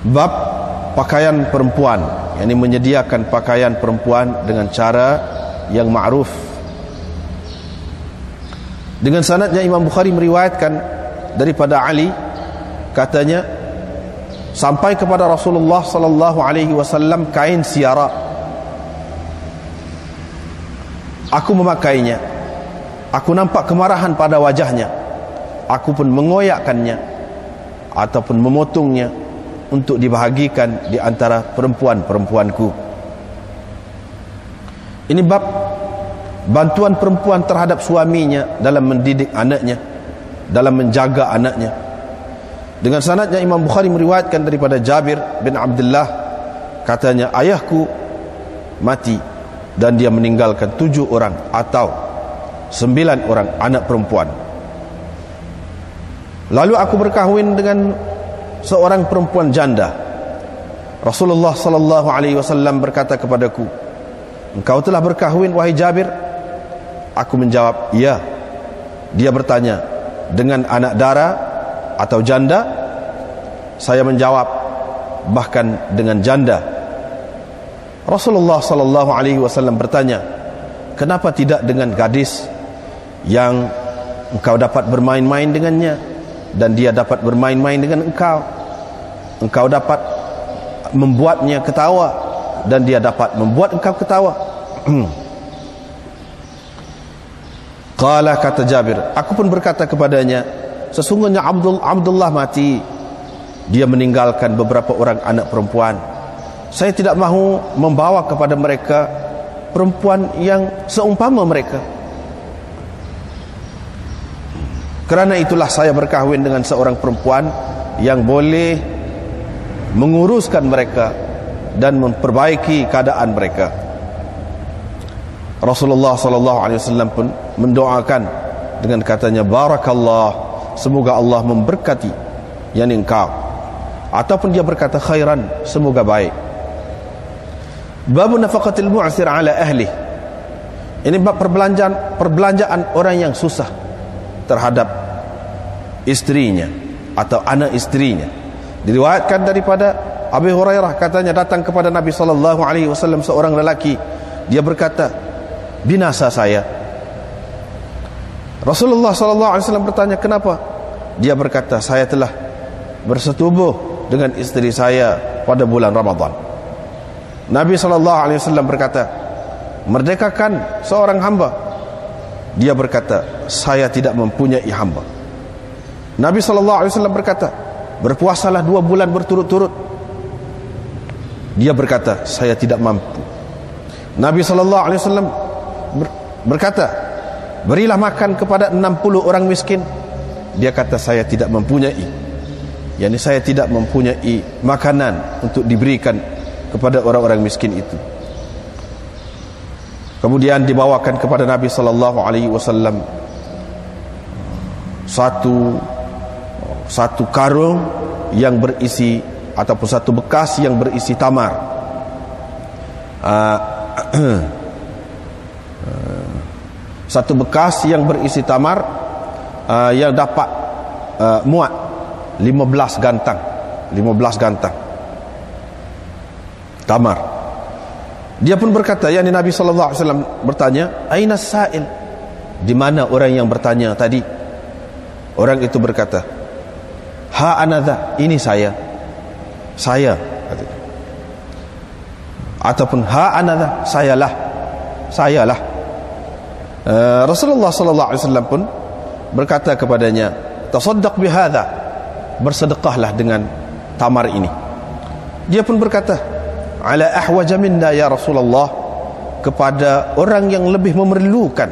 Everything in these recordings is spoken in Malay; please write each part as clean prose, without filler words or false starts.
Bab pakaian perempuan, yakni menyediakan pakaian perempuan dengan cara yang ma'ruf. Dengan sanadnya Imam Bukhari meriwayatkan daripada Ali, katanya sampai kepada Rasulullah sallallahu alaihi wasallam kain siara. Aku memakainya. Aku nampak kemarahan pada wajahnya. Aku pun mengoyakkannya ataupun memotongnya untuk dibahagikan di antara perempuan-perempuanku. Ini bab bantuan perempuan terhadap suaminya dalam mendidik anaknya, dalam menjaga anaknya. Dengan sanadnya Imam Bukhari meriwayatkan daripada Jabir bin Abdullah, katanya ayahku mati dan dia meninggalkan 7 orang atau 9 orang anak perempuan. Lalu aku berkahwin dengan seorang perempuan janda. Rasulullah sallallahu alaihi wasallam berkata kepadaku, engkau telah berkahwin wahai Jabir? Aku menjawab, ya. Dia bertanya, dengan anak dara atau janda? Saya menjawab, bahkan dengan janda. Rasulullah sallallahu alaihi wasallam bertanya, kenapa tidak dengan gadis yang engkau dapat bermain-main dengannya dan dia dapat bermain-main dengan engkau? Engkau dapat membuatnya ketawa dan dia dapat membuat engkau ketawa. Qala, kata Jabir, aku pun berkata kepadanya, sesungguhnya Abdullah mati. Dia meninggalkan beberapa orang anak perempuan. Saya tidak mahu membawa kepada mereka perempuan yang seumpama mereka. Kerana itulah saya berkahwin dengan seorang perempuan yang boleh menguruskan mereka dan memperbaiki keadaan mereka. Rasulullah sallallahu alaihi wasallam pun mendoakan dengan katanya, barakallah, semoga Allah memberkati yang engkau, ataupun dia berkata khairan, semoga baik. Bab nafaqatil mu'sir ala ahli. Ini bab perbelanjaan orang yang susah terhadap istrinya atau anak istrinya. Diriwayatkan daripada Abu Hurairah, katanya datang kepada Nabi sallallahu alaihi wasallam seorang lelaki. Dia berkata, binasa saya. Rasulullah sallallahu alaihi wasallam bertanya, kenapa? Dia berkata, saya telah bersetubuh dengan istri saya pada bulan Ramadan. Nabi sallallahu alaihi wasallam berkata, merdekakan seorang hamba. Dia berkata, saya tidak mempunyai hamba. Nabi sallallahu alaihi wasallam berkata, berpuasalah 2 bulan berturut-turut. Dia berkata, saya tidak mampu. Nabi sallallahu alaihi wasallam berkata, berilah makan kepada 60 orang miskin. Dia kata, saya tidak mempunyai, yakni saya tidak mempunyai makanan untuk diberikan kepada orang-orang miskin itu. Kemudian dibawakan kepada Nabi sallallahu alaihi wasallam satu karung yang berisi, ataupun satu bekas yang berisi tamar. Satu bekas yang berisi tamar yang dapat muat 15 gantang tamar. Dia pun berkata, yakni Nabi sallallahu alaihi wasallam bertanya, aina sa'il? Di mana orang yang bertanya tadi? Orang itu berkata, ha anadha, ini saya katanya. Ataupun ha anadha, sayalah. Rasulullah sallallahu alaihi wasallam pun berkata kepadanya, tasaddaq bihadha, bersedekahlah dengan tamar ini. Dia pun berkata, ala ahwaja minna ya Rasulullah, kepada orang yang lebih memerlukan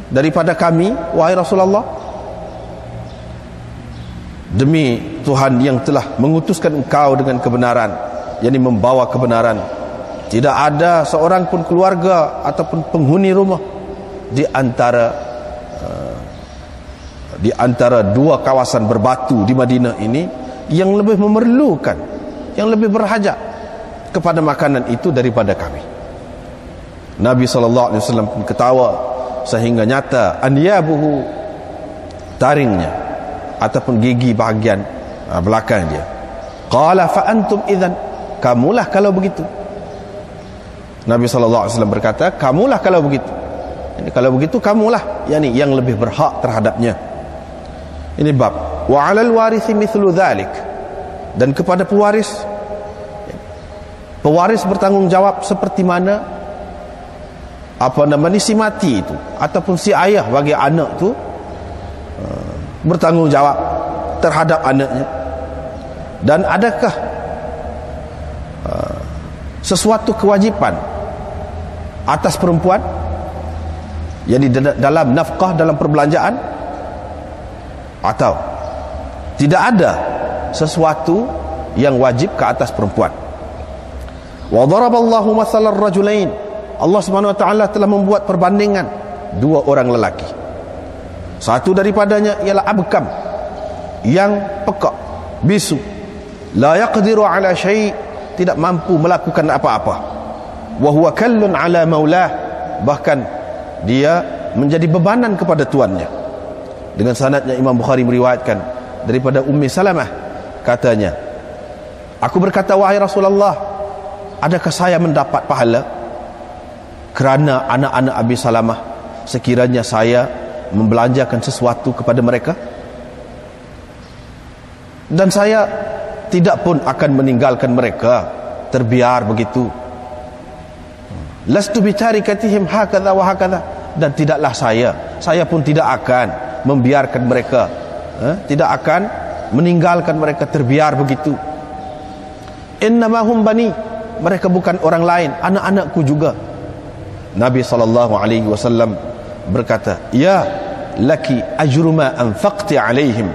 daripada kami wahai Rasulullah. Demi Tuhan yang telah mengutuskan engkau dengan kebenaran, yakni membawa kebenaran, tidak ada seorang pun keluarga ataupun penghuni rumah di antara 2 kawasan berbatu di Madinah ini yang lebih memerlukan, yang lebih berhajat kepada makanan itu daripada kami. Nabi SAW pun ketawa sehingga nyata anyabuhu, taringnya ataupun gigi bahagian belakang dia. Qala fa antum idzan, kamulah kalau begitu. Nabi sallallahu alaihi wasallam berkata, kamulah kalau begitu. Ini kalau begitu kamulah yang lebih berhak terhadapnya. Ini bab. Wa 'alal warithi mithlu dzalik. Dan kepada pewaris bertanggung jawab seperti mana si mati itu ataupun si ayah bagi anak itu bertanggung jawab terhadap anaknya. Dan adakah sesuatu kewajipan atas perempuan dalam nafkah, dalam perbelanjaan, atau tidak ada sesuatu yang wajib ke atas perempuan. Wa daraballahu mathalan rajulain, Allah Subhanahu wa taala telah membuat perbandingan dua orang lelaki. Satu daripadanya ialah abkam, yang pekak, bisu, la yaqdiru ala syai', tidak mampu melakukan apa-apa. Wa huwa kallun ala maulah, bahkan dia menjadi bebanan kepada tuannya. Dengan sanadnya Imam Bukhari meriwayatkan daripada Ummi Salamah, katanya, aku berkata, wahai Rasulullah, adakah saya mendapat pahala kerana anak-anak Abi Salamah sekiranya saya membelanjakan sesuatu kepada mereka? Dan saya tidak pun akan meninggalkan mereka terbiar begitu. Lastu bitarikatihim hakadha wa hakadha, dan tidaklah saya pun tidak akan membiarkan mereka, tidak akan meninggalkan mereka terbiar begitu. Innamahum bani, mereka bukan orang lain, anak-anakku juga. Nabi SAW berkata, ya laki ajru ma anfaqti alaihim,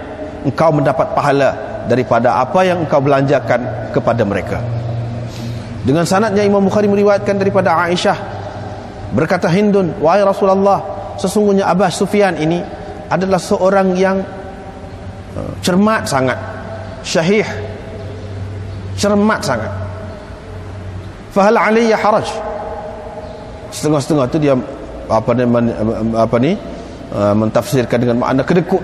engkau mendapat pahala daripada apa yang engkau belanjakan kepada mereka. Dengan sanadnya Imam Bukhari meriwayatkan daripada Aisyah, berkata Hindun, wahai Rasulullah, sesungguhnya Abu Sufyan ini adalah seorang yang cermat sangat, syahih, cermat sangat. Fahal alayya haraj, setengah-setengah itu dia mentafsirkan dengan makna kedekut.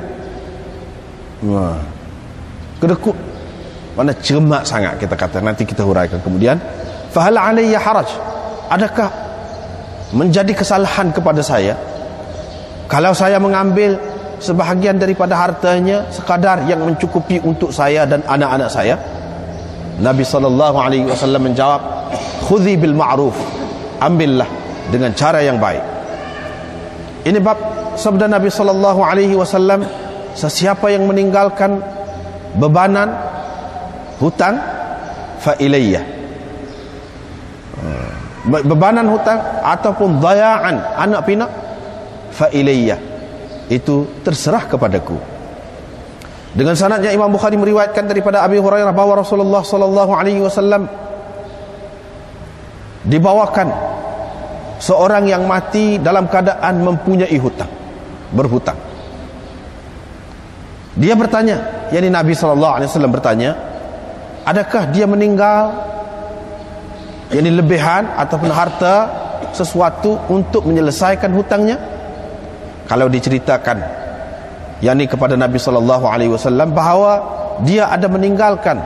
Kedekut makna cermat sangat, kita kata, nanti kita huraikan kemudian. Fahal alayya haraj, adakah menjadi kesalahan kepada saya kalau saya mengambil sebahagian daripada hartanya sekadar yang mencukupi untuk saya dan anak-anak saya? Nabi SAW menjawab, khudhi bil ma'ruf, ambillah dengan cara yang baik. Ini bab sabda Nabi SAW, sesiapa yang meninggalkan bebanan hutang fa ilayya, bebanan hutang ataupun dayaan, anak pinak, fa ilayya, itu terserah kepadaku. Dengan sanadnya Imam Bukhari meriwayatkan daripada Abi Hurairah bahwa Rasulullah SAW dibawakan seorang yang mati dalam keadaan mempunyai hutang, berhutang. Dia bertanya, yakni Nabi SAW bertanya, adakah dia meninggal yakni lebihan ataupun harta sesuatu untuk menyelesaikan hutangnya? Kalau diceritakan yakni kepada Nabi SAW bahawa dia ada meninggalkan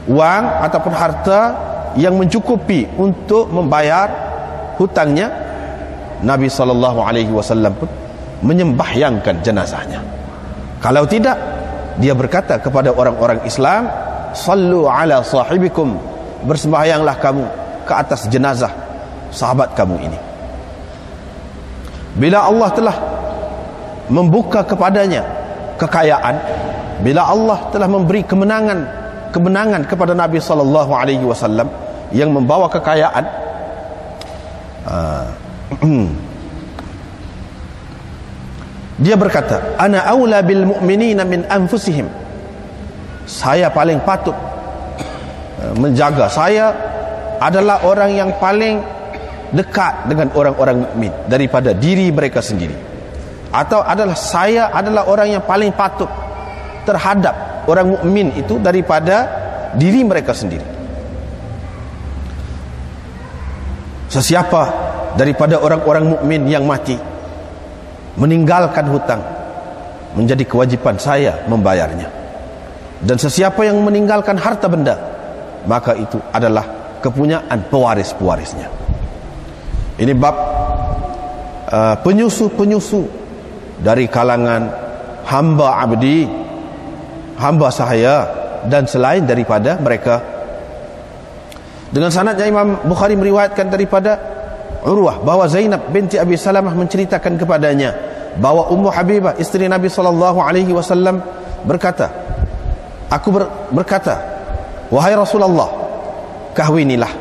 wang ataupun harta yang mencukupi untuk membayar hutangnya, Nabi SAW pun menyembahyangkan jenazahnya. Kalau tidak, dia berkata kepada orang-orang Islam, sallu ala sahibikum, bersembahyanglah kamu ke atas jenazah sahabat kamu ini. Bila Allah telah membuka kepadanya kekayaan, bila Allah telah memberi kemenangan kepada Nabi SAW yang membawa kekayaan, dia berkata, ana aula bil mu'minina min anfusihim, saya paling patut menjaga, saya adalah orang yang paling dekat dengan orang-orang mukmin daripada diri mereka sendiri, atau saya adalah orang yang paling patut terhadap orang mukmin itu daripada diri mereka sendiri. Sesiapa daripada orang-orang mukmin yang mati meninggalkan hutang, menjadi kewajipan saya membayarnya. Dan sesiapa yang meninggalkan harta benda, maka itu adalah kepunyaan pewaris-pewarisnya. Ini bab penyusu-penyusu dari kalangan hamba abdi, hamba sahaya, dan selain daripada mereka. Dengan sanadnya Imam Bukhari meriwayatkan daripada Urwah bahawa Zainab binti Abi Salamah menceritakan kepadanya bahawa Ummu Habibah isteri Nabi SAW berkata, berkata, wahai Rasulullah, kahwinilah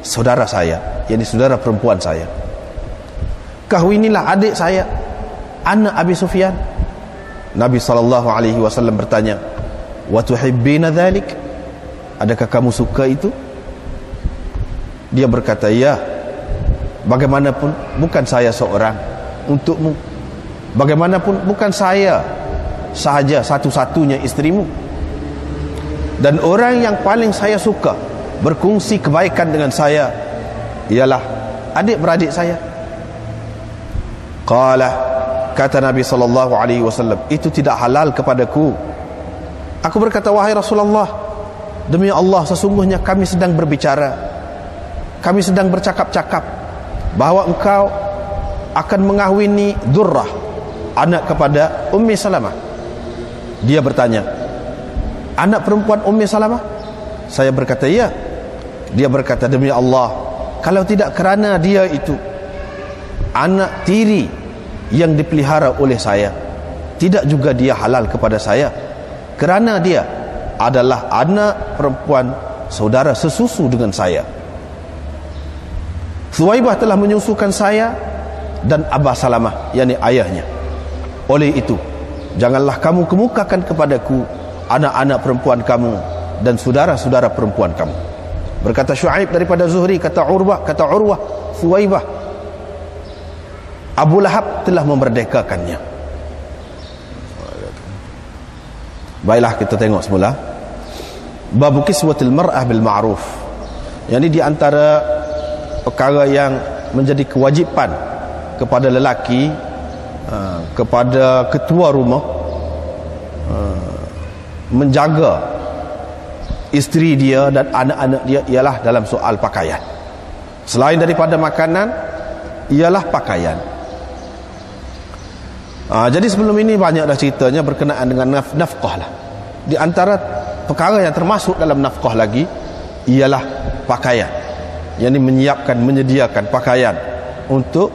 saudara saya, yakni saudara perempuan saya, kahwinilah adik saya, anak Abi Sufyan. Nabi SAW bertanya, wa tuhibbina dhalik, adakah kamu suka itu? Dia berkata, ya, bagaimanapun bukan saya seorang untukmu, bagaimanapun bukan saya sahaja satu-satunya istrimu, dan orang yang paling saya suka berkongsi kebaikan dengan saya ialah adik-beradik saya. Qala, kata Nabi SAW, itu tidak halal kepadaku. Aku berkata, wahai Rasulullah, demi Allah, sesungguhnya kami sedang berbicara, kami sedang bercakap-cakap bahawa engkau akan mengahwini Durrah, anak kepada Ummi Salamah. Dia bertanya, anak perempuan Ummi Salamah? Saya berkata, ya. Dia berkata, demi Allah, kalau tidak kerana dia itu anak tiri yang dipelihara oleh saya, tidak juga dia halal kepada saya, kerana dia adalah anak perempuan saudara sesusu dengan saya. Thuwaibah telah menyusukan saya dan Abah Salamah, yakni ayahnya. Oleh itu, janganlah kamu kemukakan kepadaku anak-anak perempuan kamu dan saudara-saudara perempuan kamu. Berkata Syuaib daripada Zuhri, kata Urwah, Thuwaibah, Abu Lahab telah memerdekakannya. Baiklah, kita tengok semula bab kiswatil mar'ah bil ma'ruf. Yang ini di antara perkara yang menjadi kewajipan kepada lelaki, kepada ketua rumah, menjaga isteri dia dan anak-anak dia ialah dalam soal pakaian. Selain daripada makanan, ialah pakaian. Jadi sebelum ini banyaklah ceritanya berkenaan dengan nafkah lah. Di antara perkara yang termasuk dalam nafkah lagi ialah pakaian, yang menyiapkan, menyediakan pakaian untuk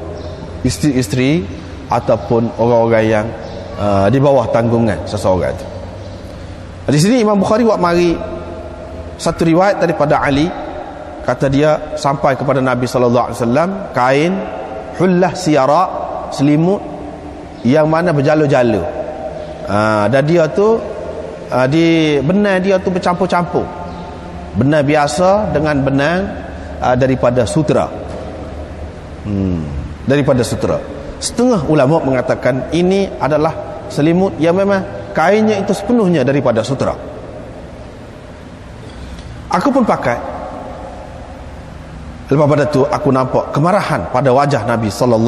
isteri-isteri ataupun orang-orang yang di bawah tanggungan seseorang itu. Di sini Imam Bukhari buat mari satu riwayat daripada Ali, kata dia sampai kepada Nabi SAW kain hullah siyara, selimut yang mana berjalur-jalur, dan dia tu di benang dia tu bercampur-campur, benang biasa dengan benang daripada sutera. Daripada sutera. Setengah ulama mengatakan ini adalah selimut yang memang kainnya itu sepenuhnya daripada sutera. Aku pun pakai. Lepas pada tu aku nampak kemarahan pada wajah Nabi SAW.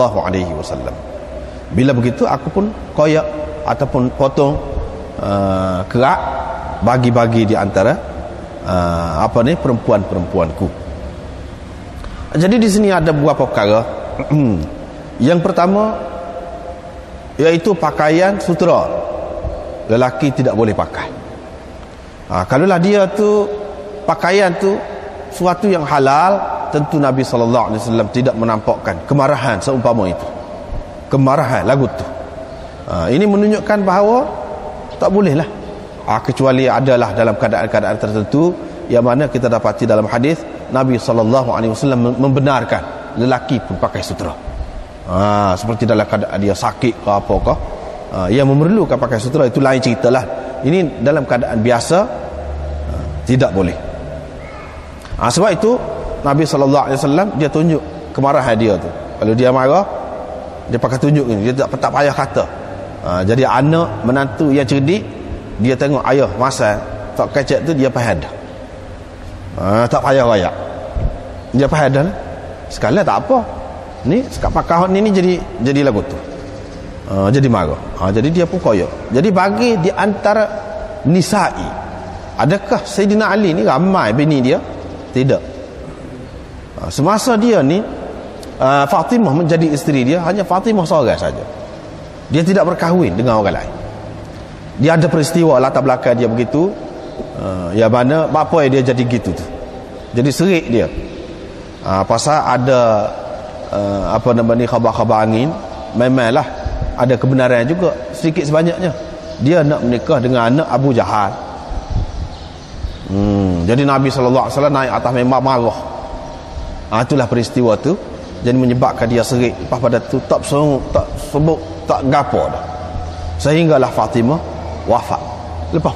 Bila begitu aku pun koyak ataupun potong kerak, bagi-bagi di antara perempuan-perempuanku. Jadi di sini ada beberapa perkara. Yang pertama iaitu pakaian sutera. Lelaki tidak boleh pakai. Kalaulah dia tu pakaian tu suatu yang halal, tentu Nabi SAW tidak menampakkan kemarahan seumpama itu. Kemarahan lagu tu. Ini menunjukkan bahawa tak bolehlah, kecuali adalah dalam keadaan-keadaan tertentu yang mana kita dapati dalam hadis Nabi SAW membenarkan lelaki pun pakai sutera. Seperti dalam keadaan dia sakit ke apakah, yang memerlukan pakai sutera, itu lain ceritalah. Ini dalam keadaan biasa tidak boleh. Sebab itu Nabi SAW dia tunjuk kemarahan dia tu. Kalau dia marah, dia pakai tunjuk ni, dia tak payah kata. Jadi anak menantu yang cerdik, dia tengok ayah masa tak kecek tu, dia faham dah. Tak payah rayak, dia faham dah. Sekali tak apa, ni sekat pakahon ni jadi lagu tu, jadi marah. Jadi dia pun koyak. Jadi bagi di antara nisa'i. Adakah Sayyidina Ali ni ramai bini dia? Tidak. Semasa dia ni Fatimah menjadi isteri dia, hanya Fatimah seorang saja. Dia tidak berkahwin dengan orang lain. Dia ada peristiwa latar belakang dia begitu, yang mana apa dia jadi gitu tu. Jadi serik dia. Pasal ada khabar-khabar angin. Memanglah ada kebenaran juga sedikit sebanyaknya. Dia nak menikah dengan anak Abu Jahal. Jadi Nabi SAW naik atas mimbar marah. Itulah peristiwa tu. Jadi menyebabkan dia serik. Lepas pada tu tak sebut, tak gapo dah. Sehinggalah Fatimah wafat. Lepas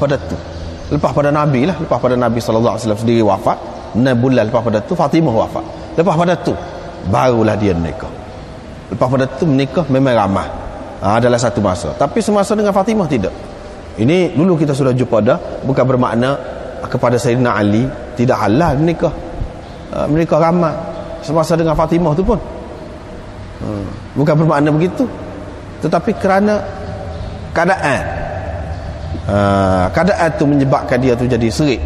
pada Nabi SAW sendiri wafat, 6 bulan lepas pada tu Fatimah wafat. Lepas pada tu barulah dia menikah. Lepas pada tu menikah memang ramah. Adalah satu masa. Tapi semasa dengan Fatimah tidak. Ini dulu kita sudah jumpa dah. Bukan bermakna kepada Sayyidina Ali tidak halal menikah. Menikah ramah semasa dengan Fatimah tu pun. Bukan bermakna begitu. Tetapi kerana keadaan tu menyebabkan dia tu jadi serik.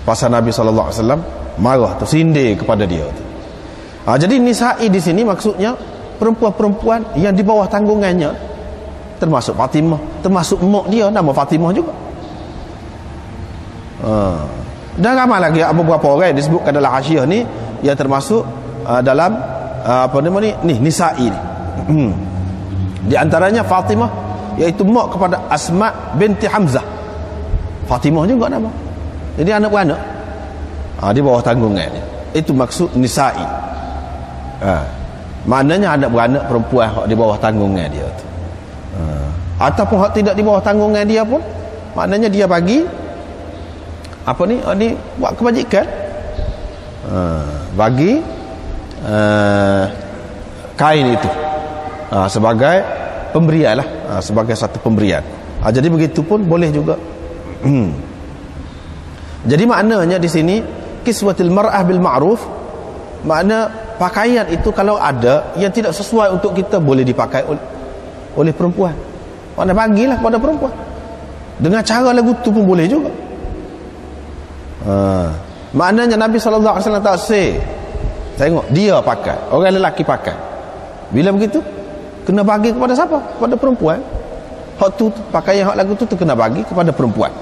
Pasal Nabi SAW marah tu, sindir kepada dia tu. Jadi nisa'i di sini maksudnya perempuan-perempuan yang di bawah tanggungannya, termasuk Fatimah, termasuk mak dia nama Fatimah juga. Dan ramai lagi beberapa orang yang disebutkan dalam Hasyiah ni yang termasuk dalam nisa'i ni. Di antaranya Fatimah, iaitu mak kepada Asma binti Hamzah. Fatimah juga nama. Jadi anak beranak di bawah tanggungan dia. Itu maksud nisa'i. Maknanya anak beranak perempuan di bawah tanggungan dia tu. Ataupun hak tidak di bawah tanggungan dia pun, maknanya dia bagi buat kebajikan, bagi kain itu sebagai pemberian lah, sebagai satu pemberian. Jadi begitu pun boleh juga. Jadi maknanya di sini kiswatil mar'ah bil ma'ruf, makna pakaian itu kalau ada yang tidak sesuai untuk kita boleh dipakai oleh perempuan. Mana bagilah kepada perempuan. Dengan cara lagu tu pun boleh juga. Maknanya Nabi SAW tak say, tengok dia pakai, orang lelaki pakai. Bila begitu kena bagi kepada siapa? Kepada perempuan. Hak tu pakaian hak lagu tu kena bagi kepada perempuan.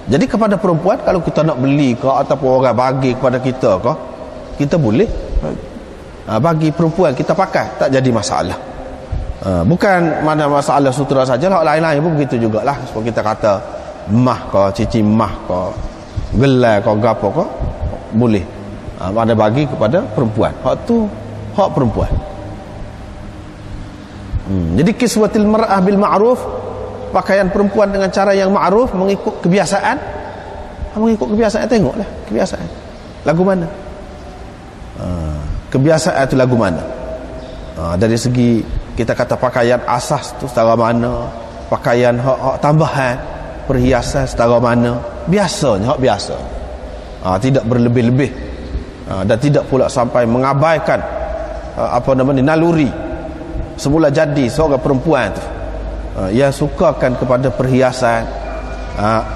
Jadi kepada perempuan kalau kita nak beli ke ataupun orang bagi kepada kita ke, kita boleh bagi perempuan kita pakai, tak jadi masalah. Bukan mana masalah sutra sajalah, lain-lain pun begitu jugalah. Seperti kita kata mah ke, cici mah ke, gelar ke, gapo ke, boleh ada bagi kepada perempuan. Hak tu hak perempuan. Jadi kiswatil mar'ah bil ma'ruf, pakaian perempuan dengan cara yang ma'ruf, mengikut kebiasaan. Tengoklah kebiasaan lagu mana, kebiasaan itu lagu mana. Dari segi kita kata pakaian asas tu setara mana, pakaian hak tambahan, perhiasan setara mana, biasanya hak biasa, tidak berlebih-lebih, dan tidak pula sampai mengabaikan naluri semula jadi seorang perempuan tu, yang sukakan kepada perhiasan.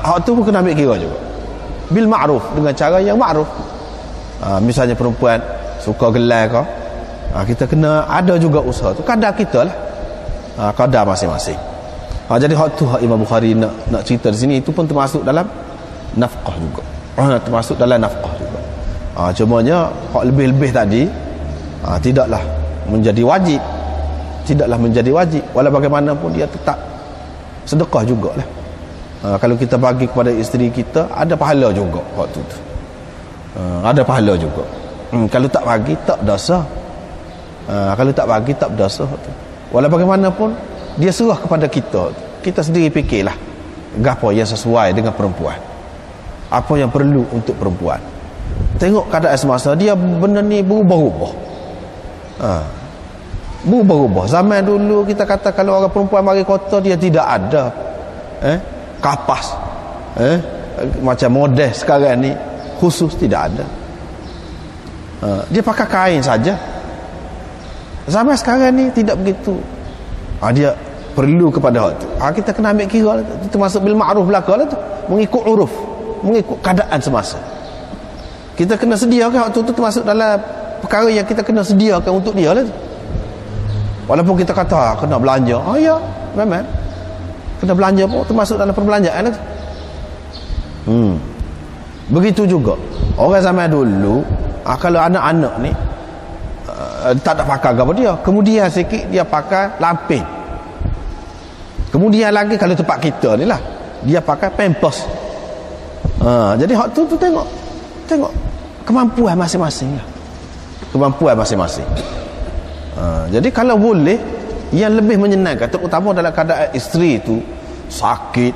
Hak tu pun kena ambil kira juga bil ma'ruf, dengan cara yang ma'ruf. Misalnya perempuan suka gelar ke, kita kena ada juga usaha tu, kadar kita lah, kadar masing-masing. Jadi hak tu hak Imam Bukhari nak cerita di sini, itu pun termasuk dalam nafkah juga. Termasuk dalam nafkah juga. Cumanya hak lebih-lebih tadi tidaklah menjadi wajib, walau bagaimanapun dia tetap sedekah jugalah. Kalau kita bagi kepada isteri kita, ada pahala juga waktu tu. Ada pahala juga. Kalau tak bagi tak dosa. Kalau tak bagi tak berdosa tu. Walau bagaimanapun dia serah kepada kita. Kita sendiri fikirlah apa yang sesuai dengan perempuan, apa yang perlu untuk perempuan. Tengok keadaan semasa dia, benda ni berubah-ubah. Berubah-ubah. Zaman dulu kita kata kalau orang perempuan mari kota, dia tidak ada kapas macam model sekarang ni khusus, tidak ada. Dia pakai kain saja. Zaman sekarang ni tidak begitu. Dia perlu kepada hak tu. Kita kena ambil kira lah tu. Itu termasuk bil ma'ruf belaka lah tu, mengikut uruf, mengikut keadaan semasa. Kita kena sediakan hak tu termasuk dalam perkara yang kita kena sediakan untuk dia lah tu. Walaupun kita kata kena belanja, ya memang kena belanja pun termasuk dalam perbelanjaan lah tu. Begitu juga orang zaman dulu, kalau anak-anak ni tak ada pakai apa dia, kemudian sikit dia pakai lampin, kemudian lagi kalau tempat kita ni lah dia pakai pampers. Jadi hak tu tengok kemampuan masing-masing lah. Kemampuan masing-masing. Jadi kalau boleh yang lebih menyenangkan, terutama dalam keadaan isteri tu sakit,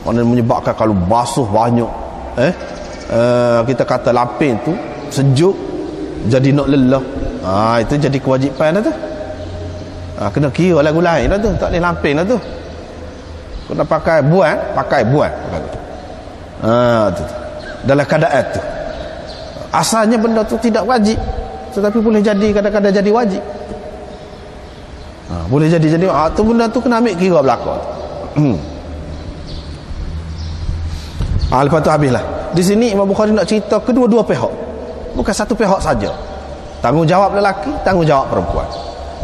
mana menyebabkan kalau basuh banyak, kita kata lapin tu sejuk, jadi nak lelah, itu jadi kewajipan dah tu. Kena kira lagu lain dah tu, tak boleh lapin dah tu. Kena pakai buan tu. Dalam keadaan tu asalnya benda tu tidak wajib, tetapi boleh jadi kadang-kadang jadi wajib. Boleh jadi tu benda tu kena ambil kira belakang. Lepas tu habislah. Di sini Imam Bukhari nak cerita kedua-dua pihak, bukan satu pihak saja. Tanggungjawab lelaki, tanggungjawab perempuan.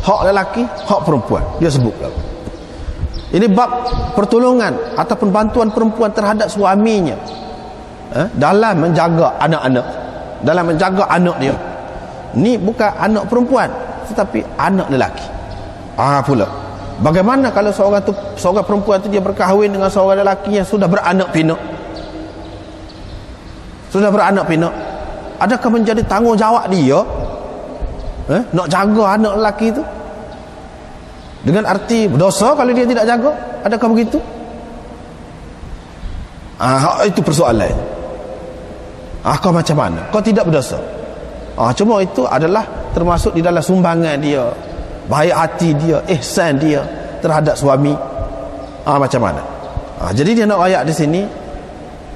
Hak lelaki, hak perempuan. Dia sebut lah. Ini bab pertolongan ataupun bantuan perempuan terhadap suaminya dalam menjaga anak-anak, dalam menjaga anak dia. Ni bukan anak perempuan, tetapi anak lelaki. Pula bagaimana kalau seorang perempuan tu dia berkahwin dengan seorang lelaki yang sudah beranak pinak? Adakah menjadi tanggungjawab dia nak jaga anak lelaki itu? Dengan arti berdosa kalau dia tidak jaga? Adakah begitu? Itu persoalan. Kau macam mana? Kau tidak berdosa? Cuma itu adalah termasuk di dalam sumbangan dia, baik hati dia, ihsan dia terhadap suami. Macam mana? Jadi dia nak ayat di sini,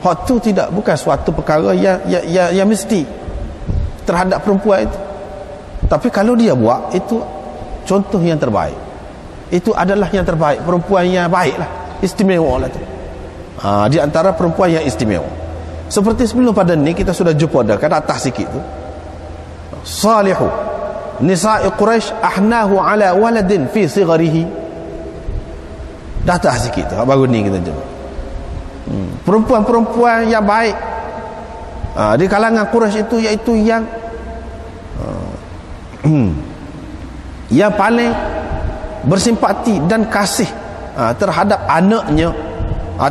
hak tu bukan suatu perkara yang mesti terhadap perempuan itu. Tapi kalau dia buat, itu contoh yang terbaik. Itu adalah yang terbaik, perempuan yang baiklah, istimewa lah tu. Di antara perempuan yang istimewa. Seperti sebelum pada ni kita sudah jumpa dah kat atas sikit tu. Salihu nisa'i Quraisy ahnahu ala waladin fi sigharihi. Dah atas sikit tu, baru ni kita jumpa. Perempuan-perempuan yang baik di kalangan Quraisy itu, iaitu yang paling bersimpati dan kasih terhadap anaknya,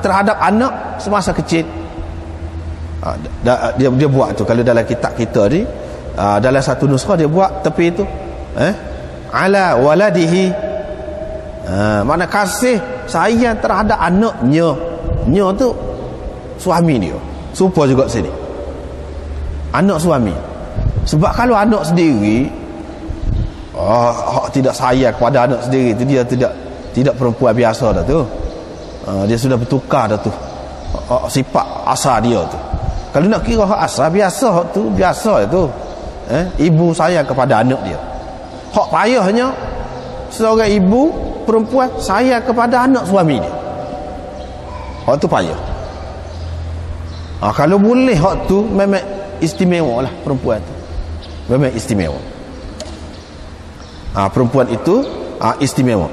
terhadap anak semasa kecil. Dia buat tu kalau dalam kitab kita ni, dalam satu nuskah dia buat tepi itu ala waladihi, mana kasih sayang terhadap anaknya. Nya tu suami dia, serupa juga sini anak suami. Sebab kalau anak sendiri tidak sayang kepada anak sendiri tu, dia tidak perempuan biasa dah tu. Dia sudah bertukar dah tu sifat asal dia tu. Kalau nak kira hak asal biasa, hak tu biasa tu. Ibu sayang kepada anak dia. Hak payahnya seorang ibu perempuan sayang kepada anak suami dia. Hak tu payah. Kalau boleh hak tu memang istimewa lah perempuan tu. Memang istimewa. Perempuan itu istimewa.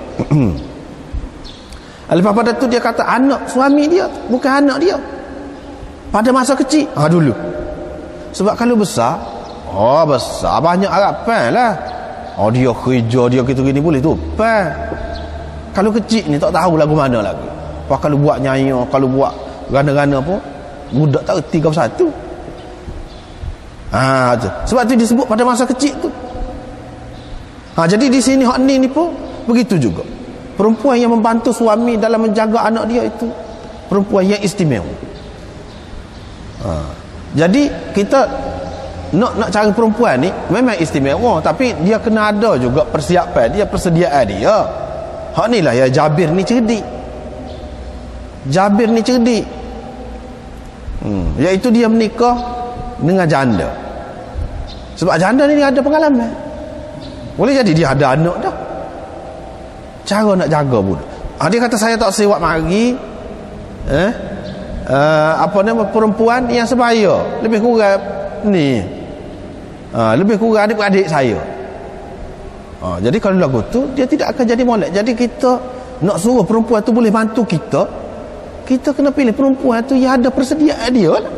Lepas pada tu dia kata anak suami dia, bukan anak dia pada masa kecil. Dulu. Sebab kalau besar, besar banyak harapan lah. Dia kerja dia gitu-gini boleh tu. Kalau kecil ni tak tahu lagu mana lagi. Kalau buat nyanyi, kalau buat gana-gana pun budak tak erti kau satu. Sebab tu disebut pada masa kecil tu. Jadi di sini hak ni pun begitu juga. Perempuan yang membantu suami dalam menjaga anak dia itu perempuan yang istimewa. Jadi kita nak cari perempuan ni memang istimewa, tapi dia kena ada juga persiapan dia, persediaan dia. Hak ni lah ya Jabir ni cerdik. Iaitu dia menikah dengan janda. Sebab janda ni dia ada pengalaman. Boleh jadi dia ada anak dah. Cara nak jaga pun Dia kata saya tak sewak mari apa nama perempuan yang sebaya, lebih kurang ni, lebih kurang adik-adik saya. Jadi kalau lagu tu dia tidak akan jadi molek. Jadi kita nak suruh perempuan tu boleh bantu kita, kita kena pilih perempuan tu yang ada persediaan dia lah,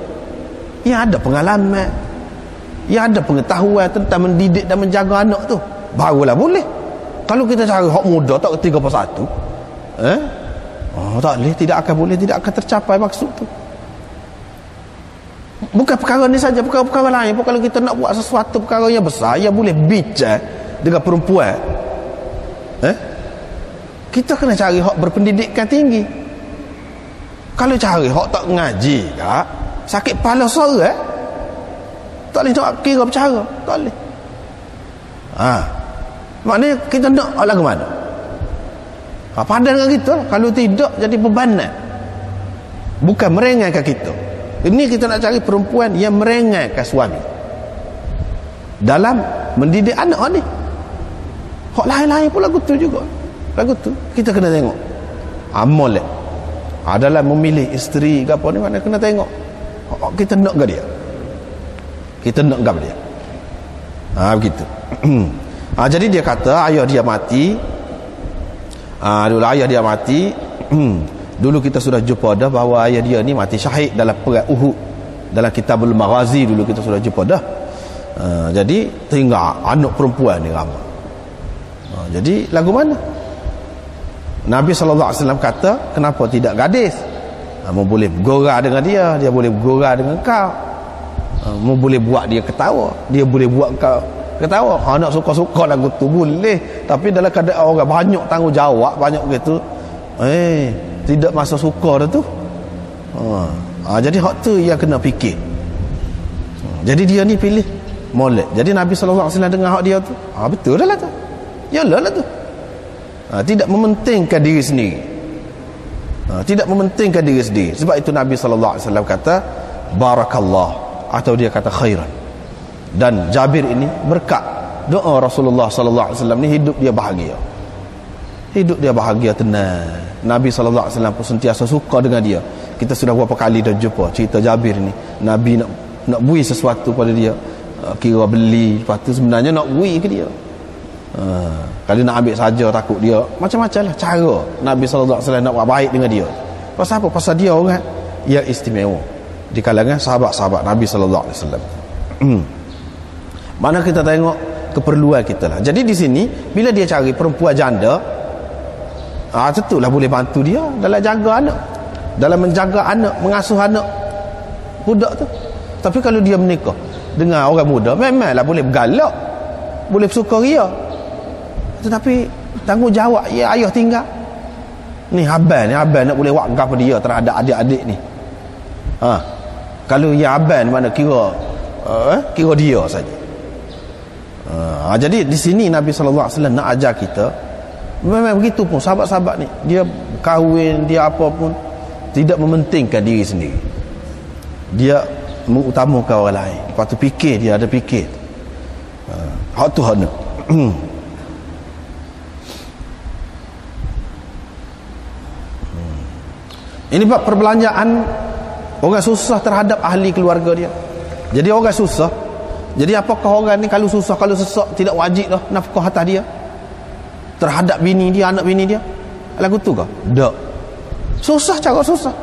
yang ada pengalaman, yang ada pengetahuan tentang mendidik dan menjaga anak tu, barulah boleh. Kalau kita cari hak muda tak kerti apa satu, tak boleh, tidak akan boleh, tidak akan tercapai maksud tu. Bukan perkara ni saja, perkara-perkara lain pun kalau kita nak buat sesuatu perkara yang besar, yang boleh bincang dengan perempuan, kita kena cari hak berpendidikan tinggi. Kalau cari hak tak ngaji tak, sakit kepala sore, tak boleh nak kira bercara, tak boleh. Maknanya kita nak lagu mana? Padan dengan kita. Kalau tidak jadi bebanan, bukan meringankan kita. Ini kita nak cari perempuan yang meringankan suami dalam mendidik anak ni. Hak lain-lain pun lagu tu juga. Lagu tu kita kena tengok amal dalam memilih isteri ke apa ni, mana kena tengok kita nak ke dia, kita nak ke dia. Begitu. Jadi dia kata ayah dia mati. Dulu ayah dia mati. Dulu kita sudah jumpa dah bahawa ayah dia ni mati syahid dalam perang Uhud. Dalam Kitabul Maghazi dulu kita sudah jumpa dah. Jadi tinggal anak perempuan ni ramai. Jadi lagu mana? Nabi SAW kata, kenapa tidak gadis? Mu boleh bergurau dengan dia, dia boleh bergurau dengan kau. Mu boleh buat dia ketawa, dia boleh buat kau ketawa. Nak suka-suka lagu tu boleh, tapi dalam keadaan orang banyak tanggungjawab, banyak begitu, tidak masa suka dah tu. Jadi hak tu yang kena fikir. Jadi dia ni pilih molek. Jadi Nabi SAW dengar hak dia tu, betul dah lah tu, yalah lah tu. Tidak mementingkan diri sendiri, tidak mementingkan diri sendiri. Sebab itu Nabi SAW kata barakallah, atau dia kata khairan. Dan Jabir ini berkat doa Rasulullah SAW ni, hidup dia bahagia, hidup dia bahagia tenang. Nabi SAW pun sentiasa suka dengan dia. Kita sudah berapa kali dah jumpa cerita Jabir ni. Nabi nak beri sesuatu pada dia, kira beli, lepas tu sebenarnya nak beri ke dia. Kalau nak ambil saja takut dia, macam-macam lah cara Nabi SAW nak buat baik dengan dia. Pasal apa? Pasal dia orang yang istimewa di kalangan sahabat-sahabat Nabi SAW. Mana kita tengok keperluan kita lah. Jadi di sini bila dia cari perempuan janda, tentulah boleh bantu dia dalam jaga anak, dalam menjaga anak, mengasuh anak budak tu. Tapi kalau dia menikah dengan orang muda, memanglah boleh bergalak, boleh bersukaria, tetapi tanggungjawab ya ayah tinggal ni. Abang nak boleh wakaf dia terhadap adik-adik ni. Kalau ya abang mana kira dia saja. Jadi di sini Nabi SAW nak ajar kita, memang begitu pun sahabat-sahabat ni, dia kahwin, dia apa pun tidak mementingkan diri sendiri, dia mengutamakan orang lain. Lepas tu fikir, dia ada fikir hak tu hak ni. Ini bab perbelanjaan orang susah terhadap ahli keluarga dia. Jadi orang susah, jadi apakah orang ni kalau susah, kalau sesak, tidak wajib dah nafkah atas dia terhadap bini dia, anak bini dia? Lagu tu ke? Tak. Susah cara susah,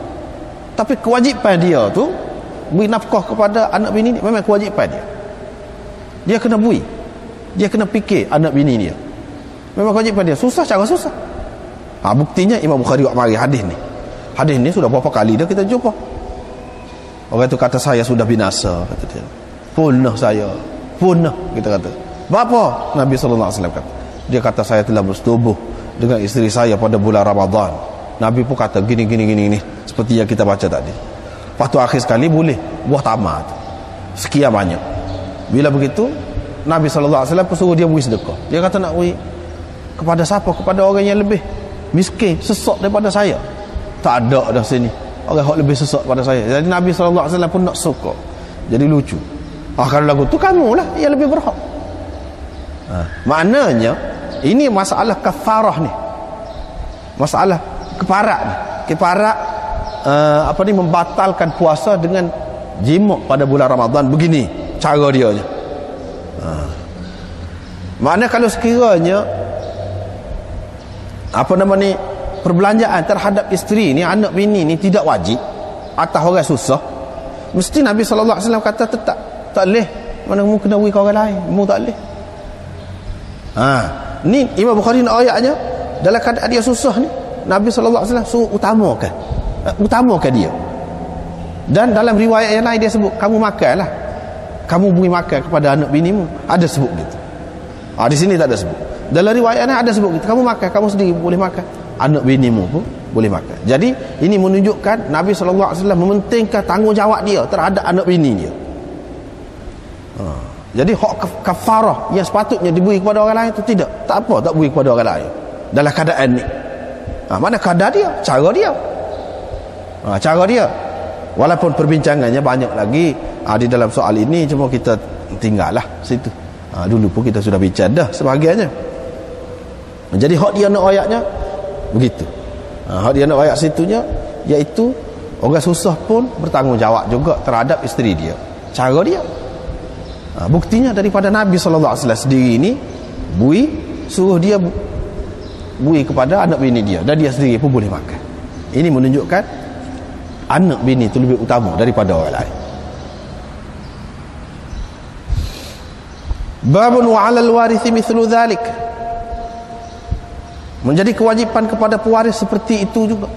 tapi kewajipan dia tu beri nafkah kepada anak bini dia. Memang kewajipan dia, dia kena beri, dia kena fikir anak bini dia. Memang kewajipan dia. Susah cara susah. Buktinya Imam Bukhari buat mari hadis ni. Hadis ni sudah berapa kali dah kita jumpa. Orang tu kata saya sudah binasa, kata dia. Punah saya, punah, kita kata. Berapa? Nabi SAW kata, dia kata saya telah bersetubuh dengan isteri saya pada bulan Ramadan. Nabi pun kata gini seperti yang kita baca tadi. Lepas tu akhir sekali boleh buah tamar tu sekian banyak. Bila begitu Nabi SAW pun suruh dia beri sedekah. Dia kata nak beri kepada siapa? Kepada orang yang lebih miskin, sesak daripada saya. Tak ada dah sini orang yang lebih sesak pada saya. Jadi Nabi SAW pun nak suka. Jadi lucu, kalau lagu tu kamu lah yang lebih berhak. Maknanya ini masalah kafarah ni, masalah Kiparak membatalkan puasa dengan jimuk pada bulan Ramadan. Begini cara dia je. Makna kalau sekiranya perbelanjaan terhadap isteri ni, anak bini ni tidak wajib atas orang susah, mesti Nabi SAW kata tetap tak boleh, mana mu kena beri ke orang lain, mu tak boleh. Ni Imam Bukhari nak ayatnya dalam keadaan dia susah ni, Nabi SAW suruh utamakan dia. Dan dalam riwayat yang lain dia sebut, kamu makanlah, kamu beri makan kepada anak binimu, ada sebut gitu. Di sini tak ada sebut. Dalam riwayat ni ada sebut gitu, kamu makan, kamu sendiri boleh makan, anak binimu pun boleh makan. Jadi ini menunjukkan Nabi SAW mementingkan tanggungjawab dia terhadap anak bini dia. Jadi hak kafarah yang sepatutnya diberi kepada orang lain itu tidak, tak apa, tak beri kepada orang lain dalam keadaan ni. Mana kadar dia, cara dia. Cara dia. Walaupun perbincangannya banyak lagi di dalam soal ini, cuma kita tinggallah situ. Dulu pun kita sudah bincang dah sebahagiannya. Jadi hak dia nak ayatnya begitu. Hak dia nak ayat situnya iaitu orang susah pun bertanggungjawab juga terhadap isteri dia. Cara dia. Buktinya daripada Nabi SAW sendiri ini suruh dia bui kepada anak bini dia, dan dia sendiri pun boleh makan. Ini menunjukkan anak bini itu lebih utama daripada orang lain. Babun wa 'alal warithi mithlu dhalik. Menjadi kewajipan kepada pewaris seperti itu juga.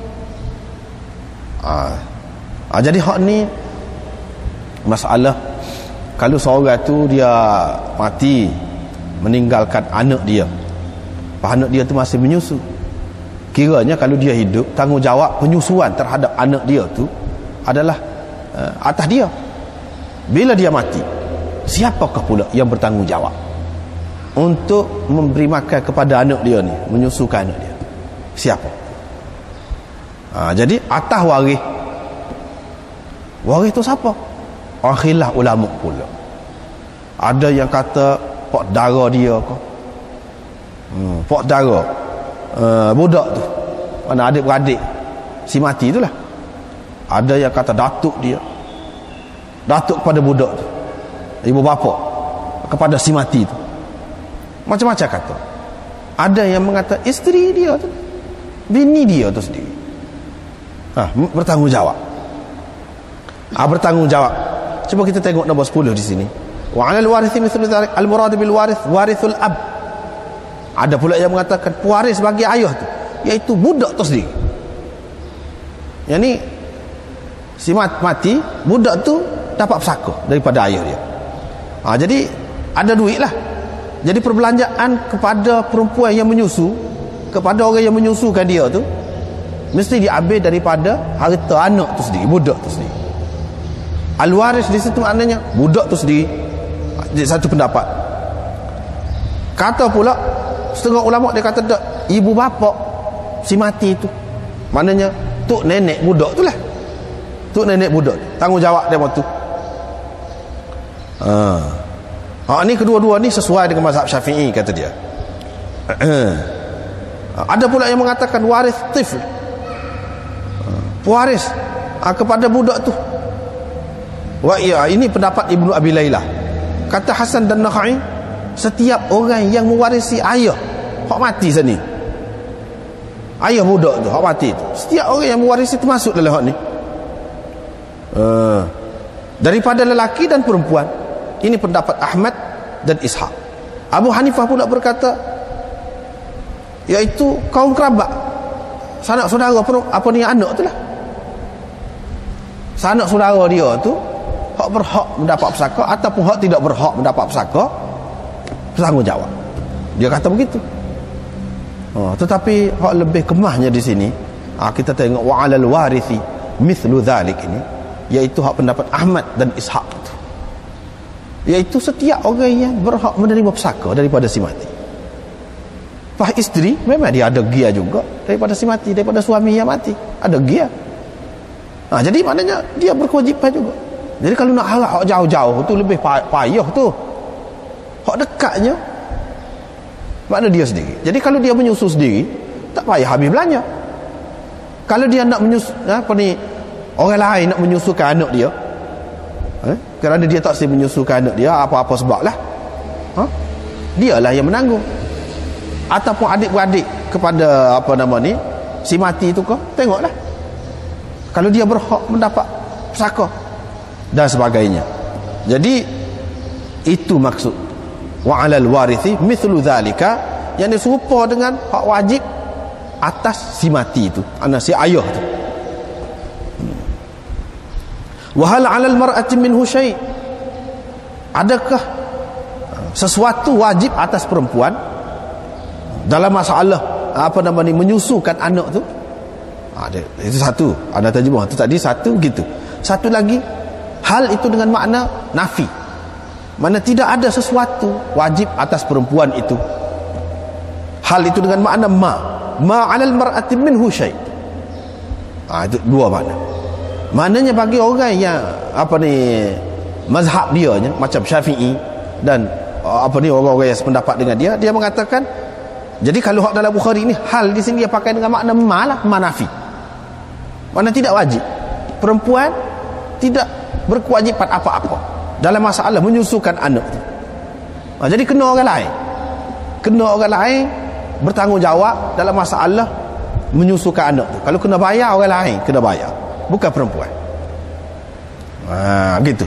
Jadi hak ni masalah kalau seorang tu dia mati meninggalkan anak dia, anak dia tu masih menyusu, kiranya kalau dia hidup, tanggungjawab penyusuan terhadap anak dia tu adalah atas dia. Bila dia mati, siapakah pula yang bertanggungjawab untuk memberi makan kepada anak dia ni, menyusukan anak dia? Siapa? Jadi atas waris tu siapa? Orang khilaf ulama pula. Ada yang kata pak dara dia ke, pak dara budak tu, mana adik-beradik si mati itulah. Ada yang kata datuk dia, datuk kepada budak tu, ibu bapa kepada si mati tu. Macam-macam kata. Ada yang mengata isteri dia tu, bini dia tu sendiri bertanggungjawab. Bertanggungjawab. Cuba kita tengok nombor 10 di sini. Wa 'alal warithi mithlu dzalik, al murad bil warith warithul ab. Ada pula yang mengatakan pewaris bagi ayah tu iaitu budak tu sendiri. Yang ni si mati, budak tu dapat pesaka daripada ayah dia. Jadi ada duit lah. Jadi perbelanjaan kepada perempuan yang menyusu, kepada orang yang menyusukan dia tu, mesti diambil daripada harta anak tu sendiri, budak tu sendiri. Al-waris di situ maknanya budak tu sendiri. Jadi satu pendapat. Kata pula setengah ulama dia kata tak, ibu bapa si mati tu, maknanya tok nenek budak tu lah. Tok nenek budak tu, tanggungjawab dia waktu. Ni kedua-dua ni sesuai dengan mazhab Syafi'i kata dia. Ada pula yang mengatakan waris tifl, pewaris kepada budak tu. Ini pendapat Ibnu Abi Laylah. Kata Hasan dan Nakhai, setiap orang yang mewarisi ayah hak mati sini, ayah budak tu hak mati tu, setiap orang yang mewarisi termasuk dalam hak ni, daripada lelaki dan perempuan. Ini pendapat Ahmad dan Ishaq. Abu Hanifah pula berkata iaitu kaum kerabat, sanak saudara apa ni anak tu lah, sanak saudara dia tu hak berhak mendapat pesaka ataupun hak tidak berhak mendapat pesaka, bertanggungjawab. Dia kata begitu. Tetapi hak lebih kemahnya di sini, kita tengok wa 'alal warithi mithlu dzalik ini, iaitu hak pendapat Ahmad dan Ishaq itu, iaitu setiap orang yang berhak menerima pesaka daripada si mati. Isteri memang dia ada gia juga daripada si mati, daripada suami yang mati ada gia. Jadi maknanya dia berkewajipan juga. Jadi kalau nak harap hak jauh-jauh tu lebih payah tu. Hak dekatnya makna dia sendiri. Jadi kalau dia menyusu sendiri, tak payah habis belanja. Kalau dia nak orang lain nak menyusukan anak dia, kerana dia tak sempat menyusukan anak dia, apa-apa sebab lah, dialah yang menanggung. Ataupun adik-beradik kepada si mati itu kau tengoklah, kalau dia berhak mendapat pusaka dan sebagainya. Jadi itu maksud wa 'alal warithi mithlu dzalika, yang serupa dengan hak wajib atas si mati itu, anak si ayah tu. Wa hal 'alal mar'ati minhu syai', adakah sesuatu wajib atas perempuan dalam masalah menyusukan anak tu? Itu satu, ada terjemah tu tadi, satu gitu. Satu lagi, hal itu dengan makna nafi, mana tidak ada sesuatu wajib atas perempuan itu. Hal itu dengan makna ma 'alal mar'ati minhu syai'. Itu dua makna. Maknanya bagi orang yang mazhab dia macam Syafi'i dan orang-orang yang sependapat dengan dia, dia mengatakan, jadi kalau hak dalam Bukhari ini, hal di sini dia pakai dengan makna ma nafi, mana tidak wajib. Perempuan tidak berkewajipan apa-apa dalam masalah menyusukan anak itu. Jadi kena orang lain bertanggungjawab dalam masalah menyusukan anak itu. Kalau kena bayar, orang lain kena bayar, bukan perempuan. Gitu.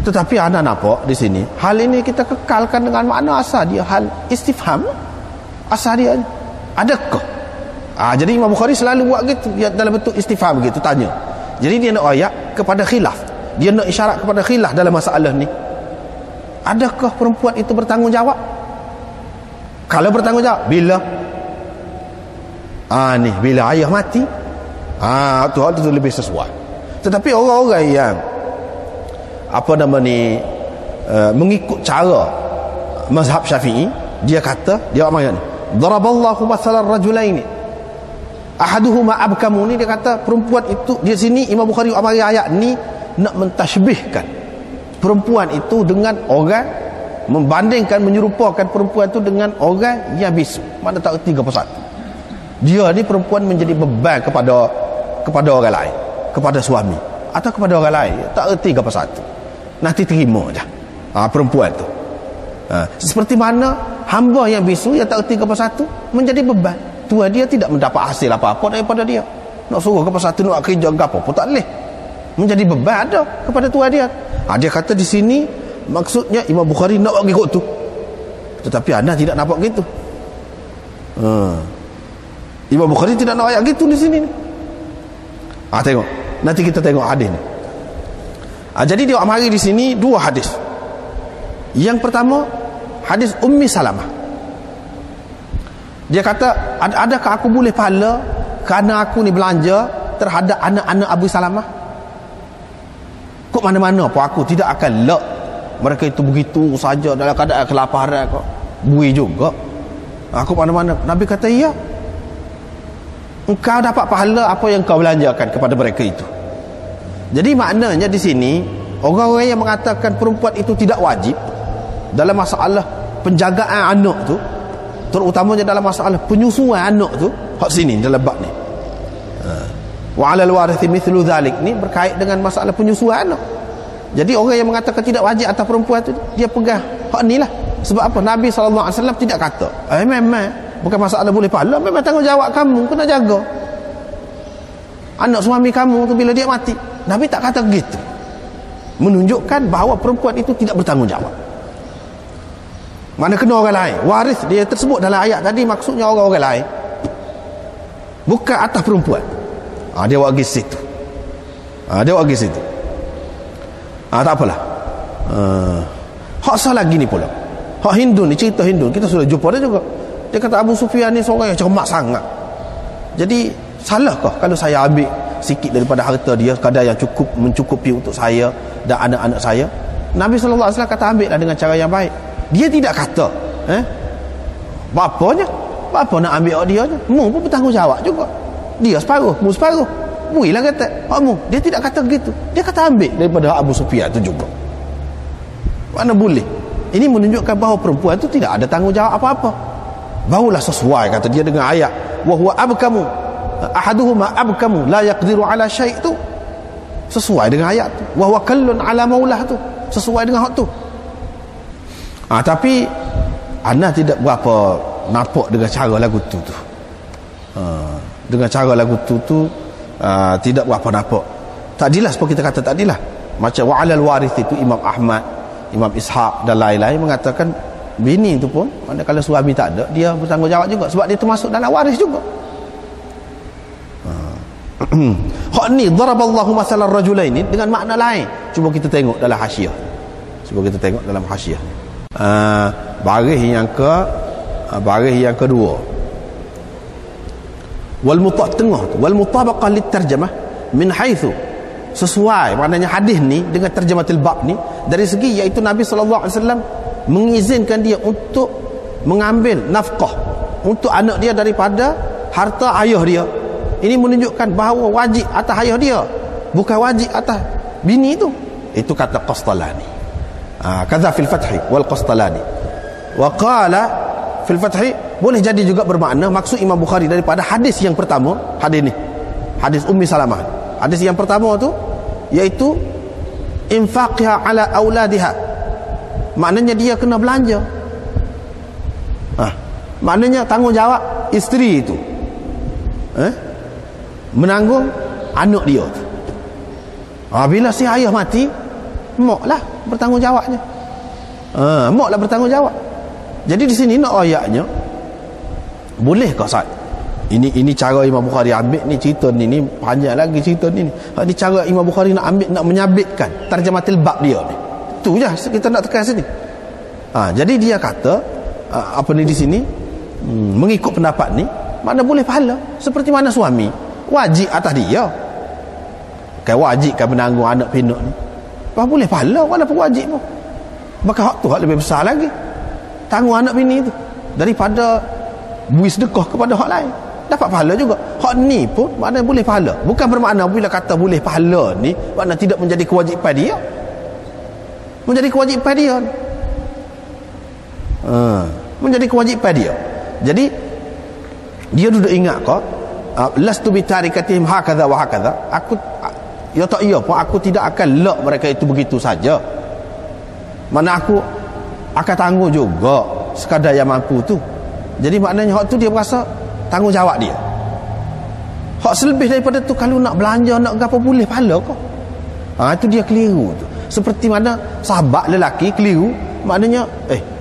Tetapi anda nampak di sini, hal ini kita kekalkan dengan makna asal dia, hal istifham, asal dia adakah. Jadi Imam Bukhari selalu buat gitu, dia dalam bentuk istifham begitu, tanya. Jadi dia nak ayat kepada khilaf, dia nak isyarat kepada khilaf dalam masalah ni. Adakah perempuan itu bertanggungjawab? Kalau bertanggungjawab, bila? Bila ayah mati. Tu hal itu lebih sesuai. Tetapi orang-orang yang mengikut cara mazhab Syafi'i, dia kata, dia amat ni, daraballahu mathalan rajulaini ahaduhuma abkamu, ni dia kata perempuan itu, di sini Imam Bukhari amari ayat ni nak mentashbihkan perempuan itu dengan orang, membandingkan, menyerupakan perempuan itu dengan orang yang bisu. Mana tak erti apa satu, dia ni perempuan menjadi beban kepada orang lain, kepada suami atau kepada orang lain, tak erti apa satu, nanti terima je perempuan tu. Seperti mana hamba yang bisu yang tak erti apa satu menjadi beban, tua dia tidak mendapat hasil apa-apa daripada dia. Nak suruh apa satu nak kerja apa pun tak boleh, menjadi beban ada kepada tua dia. Dia kata di sini maksudnya Imam Bukhari nak bagi kot tu, tetapi anda tidak nampak gitu. Imam Bukhari tidak nak ayat gitu di sini. Tengok, nanti kita tengok hadis ni. Jadi dia amari di sini dua hadis. Yang pertama, hadis Ummi Salamah. Dia kata, adakah aku boleh pahala kerana aku ni belanja terhadap anak-anak Abu Salamah? Kok mana-mana pun aku tidak akan lek mereka itu begitu saja dalam keadaan kelaparan kok. Bui juga. Aku mana-mana. Nabi kata, iya. Engkau dapat pahala apa yang kau belanjakan kepada mereka itu. Jadi maknanya di sini, orang-orang yang mengatakan perempuan itu tidak wajib dalam masalah penjagaan anak tu, terutamanya dalam masalah penyusuan anak tu, hak sini dalam bab ni. Wa 'alal warithi mithlu dzalik, ni berkait dengan masalah penyusuan anak. Jadi orang yang mengatakan tidak wajib atas perempuan tu, dia pegang hak ni lah. Sebab apa? Nabi SAW tidak kata, memang bukan masalah boleh pahala, memang tanggungjawab kamu kena jaga anak suami kamu tu bila dia mati. Nabi tak kata begitu, menunjukkan bahawa perempuan itu tidak bertanggungjawab. Mana kena orang lain, waris dia tersebut dalam ayat tadi, maksudnya orang-orang lain, bukan atas perempuan. Dia bagi situ. Dia bagi situ. Tak apalah. Hak salah gini pula. Hak Hindun ni, cerita Hindun kita sudah jumpa dia juga. Dia kata Abu Sufyan ni seorang yang cermat sangat. Jadi salahkah kalau saya ambil sikit daripada harta dia, kadar yang cukup mencukupi untuk saya dan anak-anak saya? Nabi SAW kata ambillah dengan cara yang baik. Dia tidak kata bapanya, bapa nak ambil dia je, mu pun bertanggungjawab juga. Dia separuh, mu separuh, muilah kata mu. Dia tidak kata begitu. Dia kata ambil daripada Abu Sufyan itu juga. Mana boleh? Ini menunjukkan bahawa perempuan itu tidak ada tanggungjawab apa-apa. Barulah sesuai kata dia dengan ayat wa huwa abkamu ahaduhuma abkamu la yaqdiru ala syai' tu sesuai dengan ayat tu, wa huwa kallun ala maulah tu sesuai dengan hak tu. Tapi ana tidak berapa nampak dengan cara lagu tu dengan cara lagu tu tidak berapa nampak, tak jelas pun kita kata tak jelas. Macam wa alal warith itu Imam Ahmad, Imam Ishaq dan lain-lain mengatakan bini itu pun mana kalau suami tak ada dia bertanggungjawab juga sebab dia termasuk dalam waris juga. Hak ni daraballahu masalan rajulaini dengan makna lain. Cuba kita tengok dalam hasyiah. Baris yang kedua. Wal mutabaqah lit tarjamah min haitsu sesuai maknanya hadis ni dengan terjematul bab ni dari segi iaitu Nabi sallallahu alaihi wasallam mengizinkan dia untuk mengambil nafkah untuk anak dia daripada harta ayah dia. Ini menunjukkan bahawa wajib atas ayah dia, bukan wajib atas bini itu. Itu kata Qastalani. Kadza fil Fath wal Qastalani. Wa qala fil Fath boleh jadi juga bermakna maksud Imam Bukhari daripada hadis yang pertama, hadis ni. Hadis Ummi Salamah. Hadis yang pertama tu iaitu infaqiha ala auladiha. Maknanya dia kena belanja. Maknanya tanggungjawab isteri itu menanggung anak dia tu. Bila si ayah mati, mak lah bertanggungjawabnya. Mak lah bertanggungjawab. Jadi di sini nak ayatnya boleh ke Ustaz? Ini cara Imam Bukhari ambil ni cerita ni panjang lagi cerita ni. Ini cara Imam Bukhari nak ambil, nak menyabitkan tarjamatul bab dia ni. Tu je kita nak tekan sini. Jadi dia kata apa ni di sini mengikut pendapat ni mana boleh pahala seperti mana suami wajib atas dia. Kan wajib kan menanggung anak pinak ni. Boleh pahala walaupun wajib pun. Maka hak tu hak lebih besar lagi. Tanggung anak bini tu daripada beri sedekah kepada hak lain. Dapat pahala juga. Hak ni pun maknanya boleh pahala. Bukan bermakna bila kata boleh pahala ni makna tidak menjadi kewajipan dia. Menjadi kewajipan dia. Menjadi kewajipan dia. Jadi dia duduk ingat kau lastu bitarikatihim hakadha wa hakadha. Aku ya tak iya pun aku tidak akan lak mereka itu begitu saja. Mana aku akan tanggung juga sekadar yang mampu tu. Jadi maknanya hak tu dia berasa tanggungjawab dia. Hak selebih daripada tu kalau nak belanja nak apa boleh pahala kau. Itu dia keliru tu. Seperti mana sahabat lelaki keliru maknanya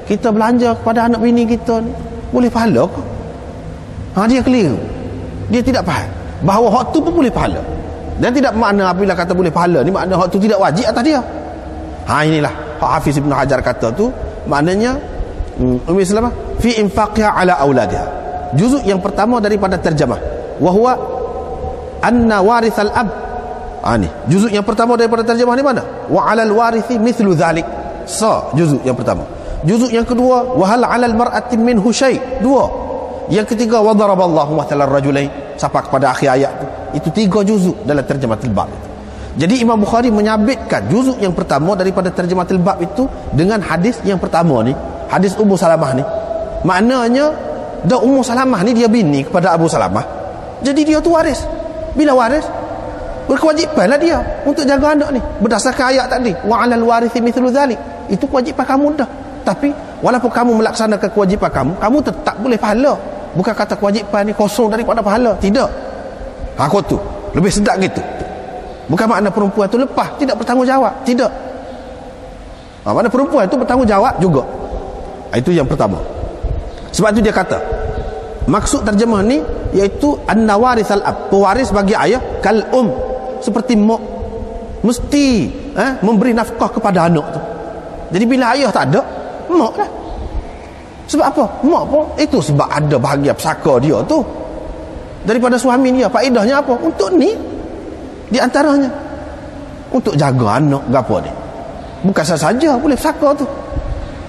kita belanja kepada anak bini kita ni boleh pahala kau. Dia keliru. Dia tidak faham bahawa hak tu pun boleh pahala. Dan tidak makna apabila kata boleh pahala ni makna hak tu tidak wajib atas dia. Inilah hak Hafiz Ibn Hajar kata tu maknanya Ummi Salamah fi infaqiha ala auladiha. Juzuk yang pertama daripada terjemah wa huwa anna warithal ab. Ni juzuk yang pertama daripada terjemah ni mana? Wa 'alal warithi mithlu dhalik. Juzuk yang pertama. Juzuk yang kedua wa hal 'alal mar'ati minhu syai'. Dua. Yang ketiga wa daraballahu mathalan rajulain sampai kepada akhir ayat tu. Itu 3 juzuk dalam terjematul bab itu. Jadi Imam Bukhari menyabitkan juzuk yang pertama daripada terjematul bab itu dengan hadis yang pertama ni, hadis Ummu Salamah ni. Maknanya dah Ummu Salamah ni dia bini kepada Abu Salamah. Jadi dia tu waris. Bila waris berkewajipanlah dia untuk jaga anak ni berdasarkan ayat tadi wa 'alal warithi mithlu dhalik. Itu kewajipan kamu dah. Tapi walaupun kamu melaksanakan kewajipan kamu tetap boleh pahala. Bukan kata kewajipan ni kosong daripada pahala. Tidak. Aku tu lebih sedap gitu. Bukan makna perempuan tu lepas tidak bertanggungjawab. Tidak. Makna perempuan tu bertanggungjawab juga. Itu yang pertama. Sebab tu dia kata maksud terjemah ni iaitu an-nawarithal ab, pewaris bagi ayah kal seperti mak mesti memberi nafkah kepada anak tu. Jadi bila ayah tak ada, mak lah. Sebab apa? Mak pun itu sebab ada bahagian pesaka dia tu daripada suami dia. Faedahnya apa? Untuk ni di antaranya untuk jaga anak gapo ni. Bukan saja boleh pesaka tu.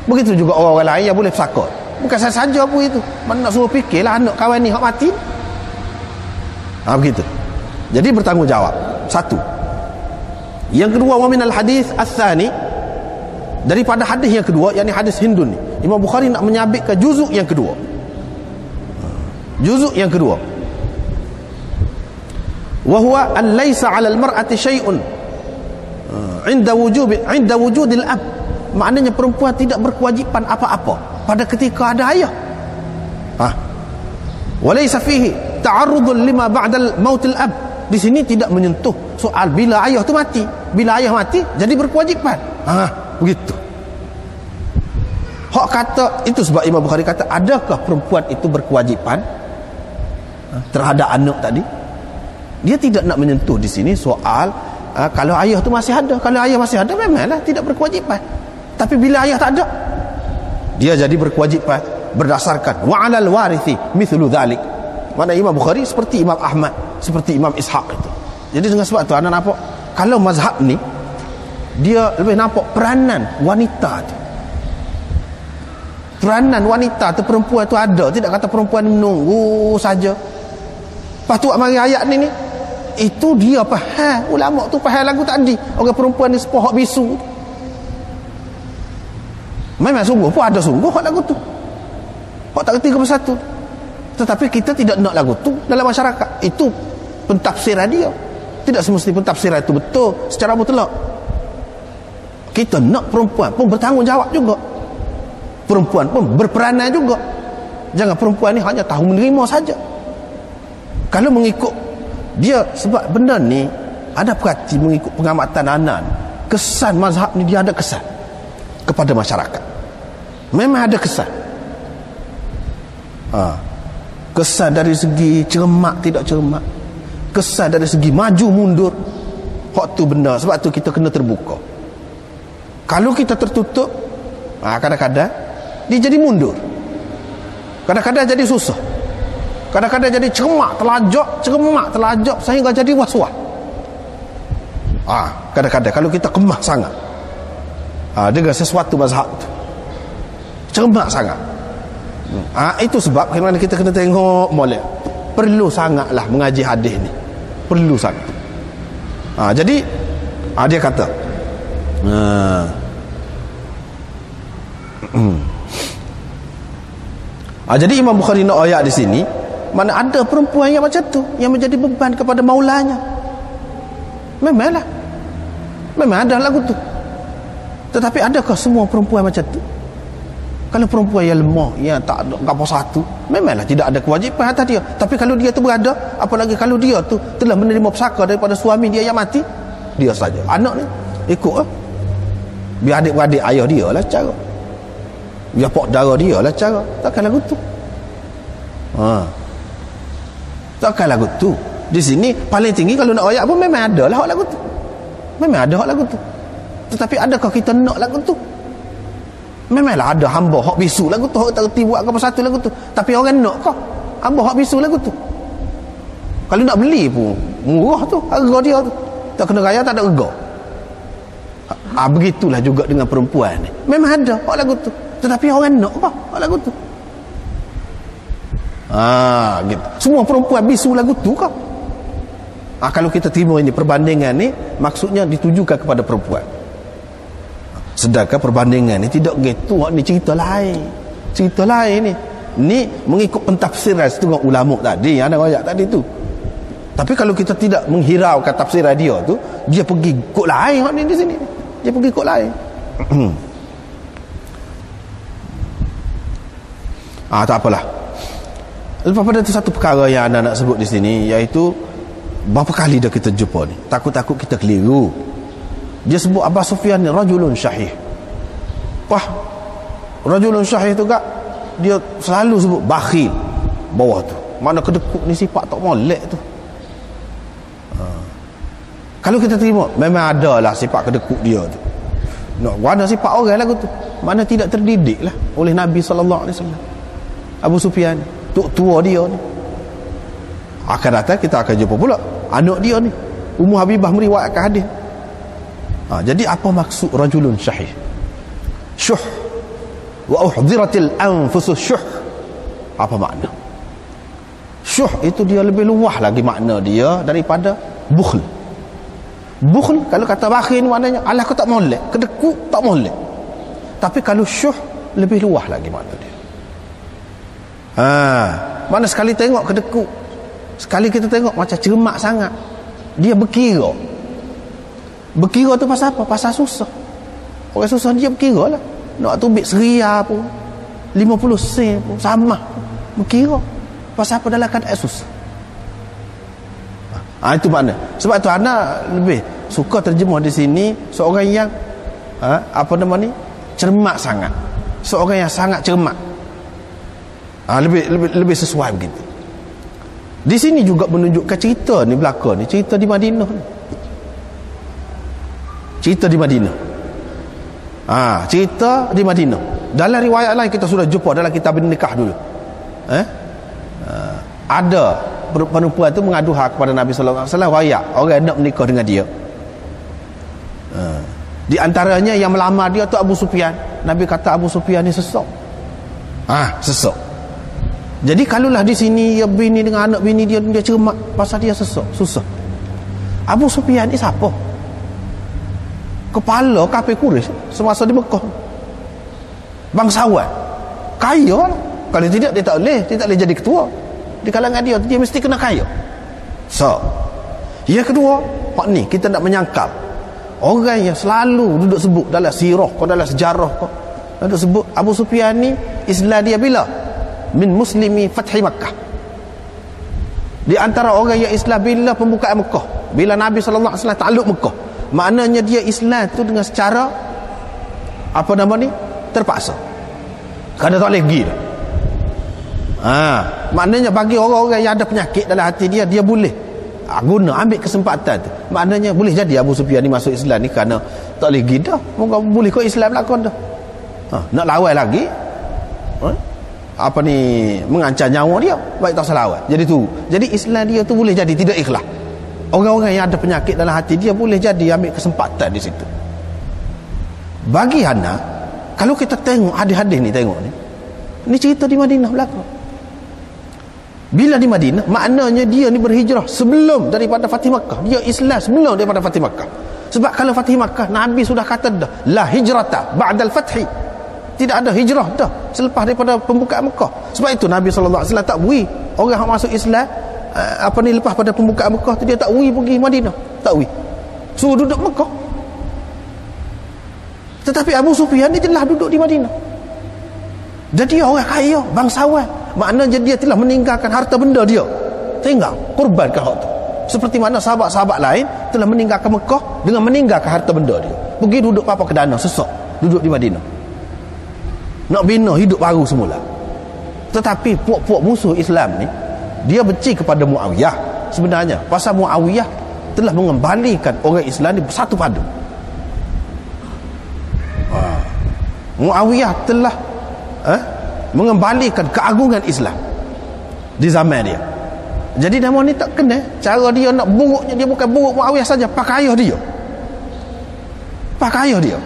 Begitu juga orang-orang lain yang boleh pesaka. Bukan saja pun itu. Mana nak suruh fikirlah anak kawan ni hak mati. Begitu. Jadi bertanggungjawab. Satu. Yang kedua wa minal hadis ats-tsani daripada hadis yang kedua yakni hadis Hindun ni. Imam Bukhari nak menyabitkan juzuk yang kedua. Juzuk yang kedua. wa huwa an laisa 'ala al-mar'ati syai'un 'inda wujudil ab. Maknanya perempuan tidak berkewajipan apa-apa pada ketika ada ayah. Wa laisa fihi ta'arrudun lima ba'dal mautil ab. Di sini tidak menyentuh soal bila ayah tu mati. Bila ayah mati jadi berkewajipan. Begitu. Hak kata itu sebab Imam Bukhari kata, adakah perempuan itu berkewajipan terhadap anak tadi? Dia tidak nak menyentuh di sini soal kalau ayah tu masih ada. Kalau ayah masih ada memanglah tidak berkewajipan. Tapi bila ayah tak ada, dia jadi berkewajipan berdasarkan wa 'alal warithi mithlu dzalik. Mana Imam Bukhari seperti Imam Ahmad, seperti Imam Ishaq itu. Jadi dengan sebab tu anak nampak kalau mazhab ni dia lebih nampak peranan wanita tu. Peranan wanita tu, perempuan tu ada, tidak kata perempuan menunggu saja. Lepas tu mari ayat ni itu dia faham, ulama tu faham lagu tadi. Orang perempuan ni sepoh hak bisu. Memang sungguh pun ada sungguh hak lagu tu. Hak tak kerti ke satu. Tetapi kita tidak nak lagu tu dalam masyarakat. Itu pentafsiran dia. Tidak semestinya pentafsiran itu betul secara mutlak. Kita nak perempuan pun bertanggungjawab juga. Perempuan pun berperanan juga. Jangan perempuan ni hanya tahu menerima saja. Kalau mengikut dia, sebab benda ni ada perhati mengikut pengamatan anak, kesan mazhab ni dia ada kesan kepada masyarakat. Memang ada kesan. Kesan dari segi cermat tidak cermat, kesan dari segi maju mundur. Hak tu benda, sebab tu kita kena terbuka. Kalau kita tertutup, kadang-kadang dia jadi mundur, kadang-kadang jadi susah, kadang-kadang jadi cermat telajak sehingga jadi was-was. Kadang-kadang kalau kita kemah sangat dengan sesuatu mazhab tu, cermat sangat, itu sebab kerana kita kena tengok molek, perlu sangatlah mengaji hadis ni, perlu sangat. Jadi dia kata jadi Imam Bukhari nak ayat di sini, mana ada perempuan yang macam tu yang menjadi beban kepada maulanya. Memang ada lagu tu. Tetapi adakah semua perempuan macam tu? Kalau perempuan yang lemah, yang tak ada apa satu, memanglah tidak ada kewajipan atas dia. Tapi kalau dia tu berada, apalagi kalau dia tu telah menerima pusaka daripada suami dia yang mati, dia saja anak ni ikut biar adik-beradik ayah dia lah cara, biar pak dara dia lah cara. Takkan lagu tu. Takkan lagu tu. Di sini paling tinggi kalau nak ayat pun memang ada lah hak lagu tu. Memang ada hak lagu tu. Tetapi adakah kita nak lagu tu? Memanglah ada hamba hak bisu lagu tu, hak tak reti buat apa satu lagu tu. Tapi orang nak kah hamba hak bisu lagu tu? Kalau nak beli pun murah tu, harga dia tu. Tak kena raya, tak ada harga. Begitulah juga dengan perempuan ni. Memang ada hak lagu tu. Tetapi orang nak kah hak lagu tu? Gitu. Semua perempuan bisu lagu tu kah? Kalau kita terima ini perbandingan ni, maksudnya ditujukan kepada perempuan. Sedangkan perbandingan ni tidak gitu. Ni cerita lain. Cerita lain ni. Ni mengikut pentafsiran setengah ulama tadi, yang ada ayat tadi tu. Tapi kalau kita tidak menghiraukan tafsiran dia tu, dia pergi ikut lain ni di sini. Dia pergi ikut lain. Tak apalah. Lepas pada tu satu perkara yang anda nak sebut di sini, iaitu berapa kali dah kita jumpa ni, takut-takut kita keliru. Dia sebut Abbas Sufyan ni rajulun syahih. Rajulun syahih tu kak, dia selalu sebut bakhil bawah tu. Mana kedekut ni sifat tak molek tu. Kalau kita terima, memang ada lah sifat kedekut dia tu. Mana sifat orang lagu tu, mana tidak terdidik lah oleh Nabi SAW. Abu Sufyan, tua dia ni. Akan datang kita akan jumpa pula anak dia ni, Ummu Habibah meriwayatkan hadis. Jadi apa maksud rajulun syahih? Syuh wa uhdiratil anfusus syuh. Apa makna? Syuh itu dia lebih luas lagi makna dia daripada bukhl. Bukhl kalau kata bakhil maknanya alah kau tak molek, kedekut tak molek. Tapi kalau syuh lebih luas lagi makna dia. Mana sekali tengok kedekut, sekali kita tengok macam cermat sangat, dia berkira. Berkira tu pasal apa? Pasal susah. Orang susah dia berkira lah. Nak tubik seria pun 50 sen pun sama. Berkira. Pasal apa? Dalam keadaan susah. Itu makna. Sebab tu anak lebih suka terjemah di sini seorang yang cermat sangat. Seorang yang sangat cermat. Lebih sesuai begitu. Di sini juga menunjukkan cerita ni belaka ni, cerita di Madinah ni. Cerita di Madinah. Cerita di Madinah. Dalam riwayat lain kita sudah jumpa dalam kitab nikah dulu. Ada perempuan tu mengadu hak kepada Nabi sallallahu alaihi wasallam, royak orang nak menikah dengan dia. Di antaranya yang melamar dia tu Abu Sufyan. Nabi kata Abu Sufyan ni sesat. Sesat. Jadi kalaulah di sini ya bini dengan anak bini dia cermat pasal dia sesat, susah. Abu Sufyan ni siapa? Kepala kafir Quraisy semasa di Mekah. Bangsawan. Kaya lah. Kalau tidak dia tak boleh jadi ketua. Di kalangan dia mesti kena kaya. Yang kedua, hak ni kita nak menyangkal. Orang yang selalu duduk sebut dalam sirah kau, dalam sejarah kau, duduk sebut Abu Sufyan ni Islam dia bila? Min muslimi fathi Makkah. Di antara orang yang Islam bila pembukaan Mekah, bila Nabi sallallahu alaihi wasallam takluk Mekah. Maknanya dia Islam tu dengan secara terpaksa. Kerana tak boleh pergi dah. Maknanya bagi orang-orang yang ada penyakit dalam hati dia boleh guna, ambil kesempatan tu. Maknanya boleh jadi Abu Sufyan ni masuk Islam ni kerana tak boleh pergi dah. Boleh kau Islam lakon dah. Nak lawan lagi, mengancam nyawa dia, baik tak salah lawan. Jadi Islam dia tu boleh jadi tidak ikhlas. Orang-orang yang ada penyakit dalam hati dia boleh jadi ambil kesempatan di situ. Bagi Hana, kalau kita tengok hadis-hadis ni, ni cerita di Madinah belaka. Bila di Madinah, maknanya dia ni berhijrah sebelum daripada Fatih Makkah. Dia Islam sebelum daripada Fatih Makkah. Sebab kalau Fatih Makkah, Nabi sudah kata dah, la hijrata ba'dal fathi. Tidak ada hijrah dah selepas daripada pembukaan Mekah. Sebab itu Nabi SAW tak beri orang yang masuk Islam lepas pada pembukaan Mekah tu, dia tak beri pergi Madinah. Tak beri. Suruh duduk Mekah. Tetapi Abu Sufyan ni jelas duduk di Madinah. Jadi orang kaya, bangsawan. Maknanya dia telah meninggalkan harta benda dia. Tinggal, korbankan hak tu. Seperti mana sahabat-sahabat lain telah meninggalkan Mekah dengan meninggalkan harta benda dia. Pergi duduk apa kedana, sesak. Duduk di Madinah. Nak bina hidup baru semula. Tetapi puak-puak musuh Islam ni, dia benci kepada Muawiyah. Sebenarnya, pasal Muawiyah telah mengembalikan orang Islam ni bersatu padu. Muawiyah telah mengembalikan keagungan Islam di zaman dia. Jadi nama ni tak kena. Cara dia nak buruknya, dia bukan buruk Muawiyah saja, pakai ayah dia.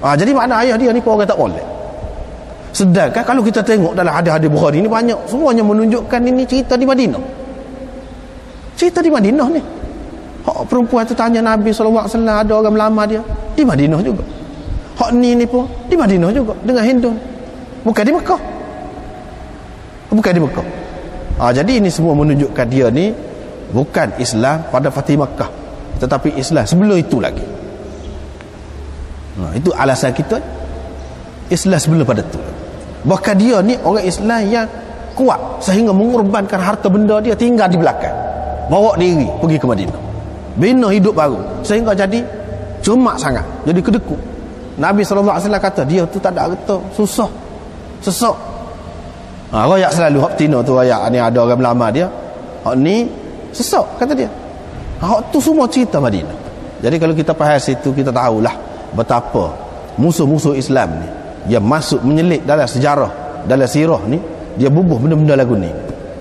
Jadi makna ayah dia ni pun orang tak boleh. Sedangkan kalau kita tengok dalam hadis-hadis Bukhari ni banyak, semuanya menunjukkan ini cerita di Madinah. Cerita di Madinah ni. Perempuan tu tanya Nabi SAW, ada orang melamar dia di Madinah juga. Hak ni pun di Madinah juga dengan Hindu. Bukan di Mekah. Jadi ini semua menunjukkan dia ni bukan Islam pada Fatih Makkah, tetapi Islam sebelum itu lagi. Itu alasan kita Islam sebelum pada itu. Bahkan dia ni orang Islam yang kuat sehingga mengorbankan harta benda dia, tinggal di belakang, bawa diri pergi ke Madinah, bina hidup baru sehingga jadi cermat sangat, jadi kedekut. Nabi SAW kata dia tu tak ada harta, susah, sesak. Royak selalu hak betina tu, royak ni ada orang melamar dia, hak ni sesak kata dia. Hak tu semua cerita Madinah. Jadi kalau kita faham situ, kita tahulah betapa musuh-musuh Islam ni yang masuk menyelit dalam sejarah, dalam sirah ni, dia bubuh benda-benda lagu ni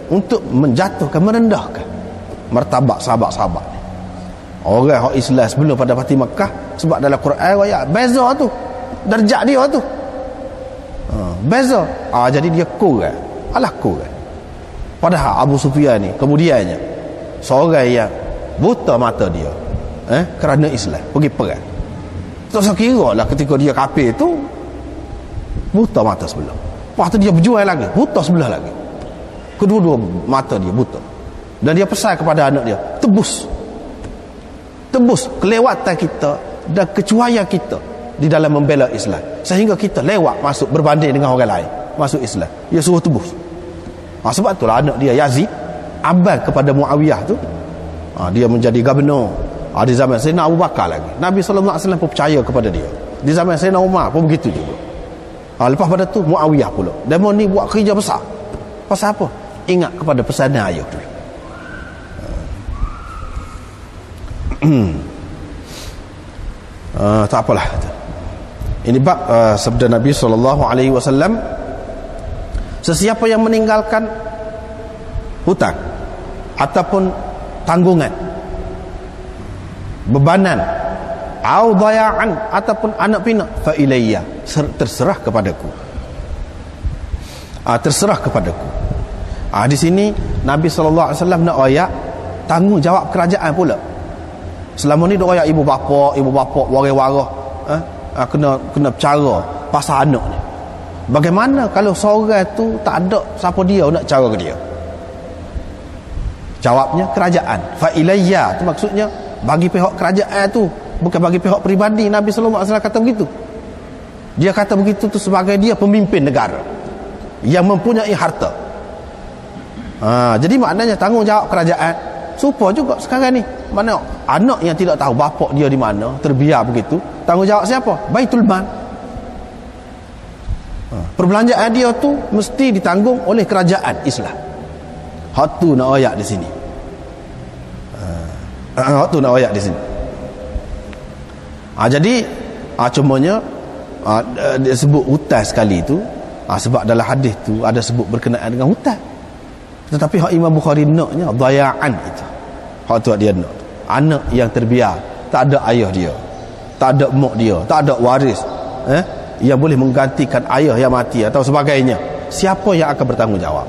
untuk menjatuhkan, merendahkan martabat sahabat-sahabat ni. Orang hak Islam sebelum pada Fatih Makkah, sebab dalam Quran ayat beza tu, darjat dia tu beza. Jadi dia kurang. Padahal Abu Sufyan ni kemudiannya seorang yang buta mata dia kerana Islam, pergi perang. Tak sekira lah ketika dia kafir tu buta mata sebelah, lepas tu dia berjual lagi, buta sebelah lagi, kedua-dua mata dia buta. Dan dia pesan kepada anak dia, tebus tebus kelewatan kita dan kecuaian kita di dalam membela Islam, sehingga kita lewat masuk berbanding dengan orang lain masuk Islam. Dia suruh tebus. Sebab itulah anak dia Yazid abang kepada Muawiyah tu, dia menjadi gubernur di zaman Sayyidina Abu Bakar lagi. Nabi SAW pun percaya kepada dia. Di zaman Sayyidina Umar pun begitu juga. Lepas pada tu Muawiyah pula. Demo ni buat kerja besar. Pasal apa? Ingat kepada pesanan ayah dulu. Tak apalah. Ini bab sabda Nabi SAW, sesiapa yang meninggalkan hutang ataupun tanggungan, bebanan, au daya'an ataupun anak pinak, fa ilayya, terserah kepadaku. Terserah kepadaku. Di sini Nabi SAW nak ayat tanggungjawab kerajaan pula. Selama ni dok ayat ibu bapa, waris-waris kena bercara pasal anak ni. Bagaimana kalau seorang tu tak ada siapa dia nak cara ke dia? Jawabnya kerajaan. Fa ilayya tu maksudnya bagi pihak kerajaan tu, bukan bagi pihak peribadi. Nabi sallallahu alaihi wasallam kata begitu. Dia kata begitu tu sebagai dia pemimpin negara yang mempunyai harta. Jadi maknanya tanggungjawab kerajaan. Supa juga sekarang ni. Mana anak yang tidak tahu bapa dia di mana, terbiar begitu, tanggungjawab siapa? Baitul Mal. Perbelanjaan dia tu mesti ditanggung oleh kerajaan Islam. Hak tu nak ayat di sini. Hak tu nak ayat di sini. Jadi cumanya dia sebut hutang sekali tu, sebab dalam hadis tu ada sebut berkenaan dengan hutang. Tetapi hak Imam Bukhari naknya daya'an itu. Hak tu dia nak. Anak yang terbiar, tak ada ayah dia, tak ada mak dia, tak ada waris yang boleh menggantikan ayah yang mati atau sebagainya. Siapa yang akan bertanggungjawab?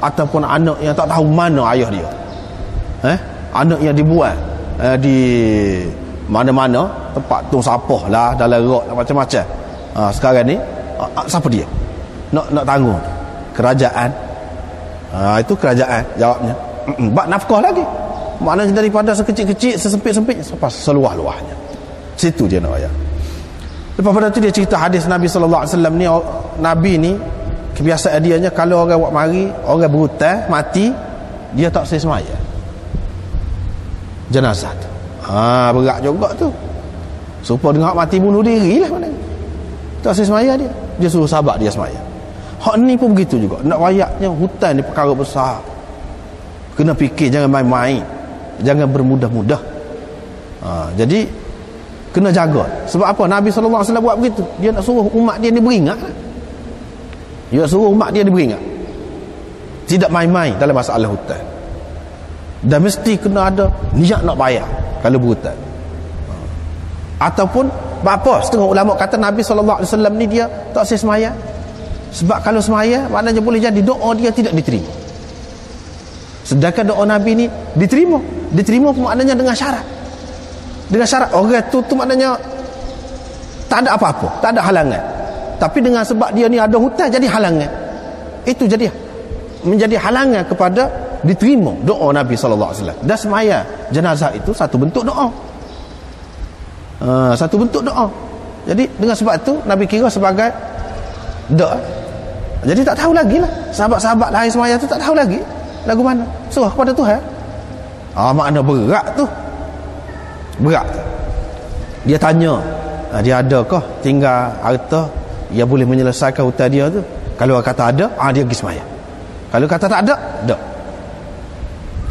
Ataupun anak yang tak tahu mana ayah dia, anak yang dibuat di mana-mana tempat tong sampah lah, dalam rot lah, macam-macam. Sekarang ni siapa dia nak tanggung? Kerajaan. Itu kerajaan jawabnya. Bak nafkah lagi, maknanya daripada sekecil-kecil, sesempit-sempit sampai seluah-luahnya. Situ dia nak ayat. Lepas pada tu dia cerita hadis Nabi sallallahu alaihi wasallam ni. Nabi ni kebiasaan dianya kalau orang buat mari, orang berhutang mati, dia tak semaya jenazah tu. Berat juga tu. Supaya dengar mati bunuh diri lah maknanya. Tak semaya dia. Dia suruh sahabat dia semaya. Hak ni pun begitu juga. Nak wayaknya hutang ni perkara besar. Kena fikir, jangan main-main, jangan bermudah-mudah. Jadi kena jaga. Sebab apa? Nabi SAW buat begitu. Dia nak suruh umat dia ni beringat. Dia suruh umat dia ni beringat. Tidak main-main dalam masalah hutang. Dan mesti kena ada niat nak bayar kalau berhutang. Ataupun apa? Setengah ulama kata Nabi SAW ni dia tak semaya. Sebab kalau semaya maknanya boleh jadi doa dia tidak diterima. Sedangkan doa Nabi ni diterima. Diterima pun maknanya dengan syarat. Dengan syarat orang tu maknanya tak ada apa-apa, tak ada halangan. Tapi dengan sebab dia ni ada hutang jadi halangan. Itu jadi menjadi halangan kepada diterima doa Nabi sallallahu alaihi wasallam. Dan semaya jenazah itu satu bentuk doa. Satu bentuk doa. Jadi dengan sebab tu Nabi kira sebagai doa. Jadi tak tahu lagi lah. Sahabat-sahabat lahir semaya tu tak tahu lagi lagu mana. Surah kepada Tuhan. Makna berat tu. Berat. Dia tanya, dia adakah tinggal harta yang boleh menyelesaikan hutang dia tu? Kalau kata ada, dia pergi semaya. Kalau kata tak ada, tak.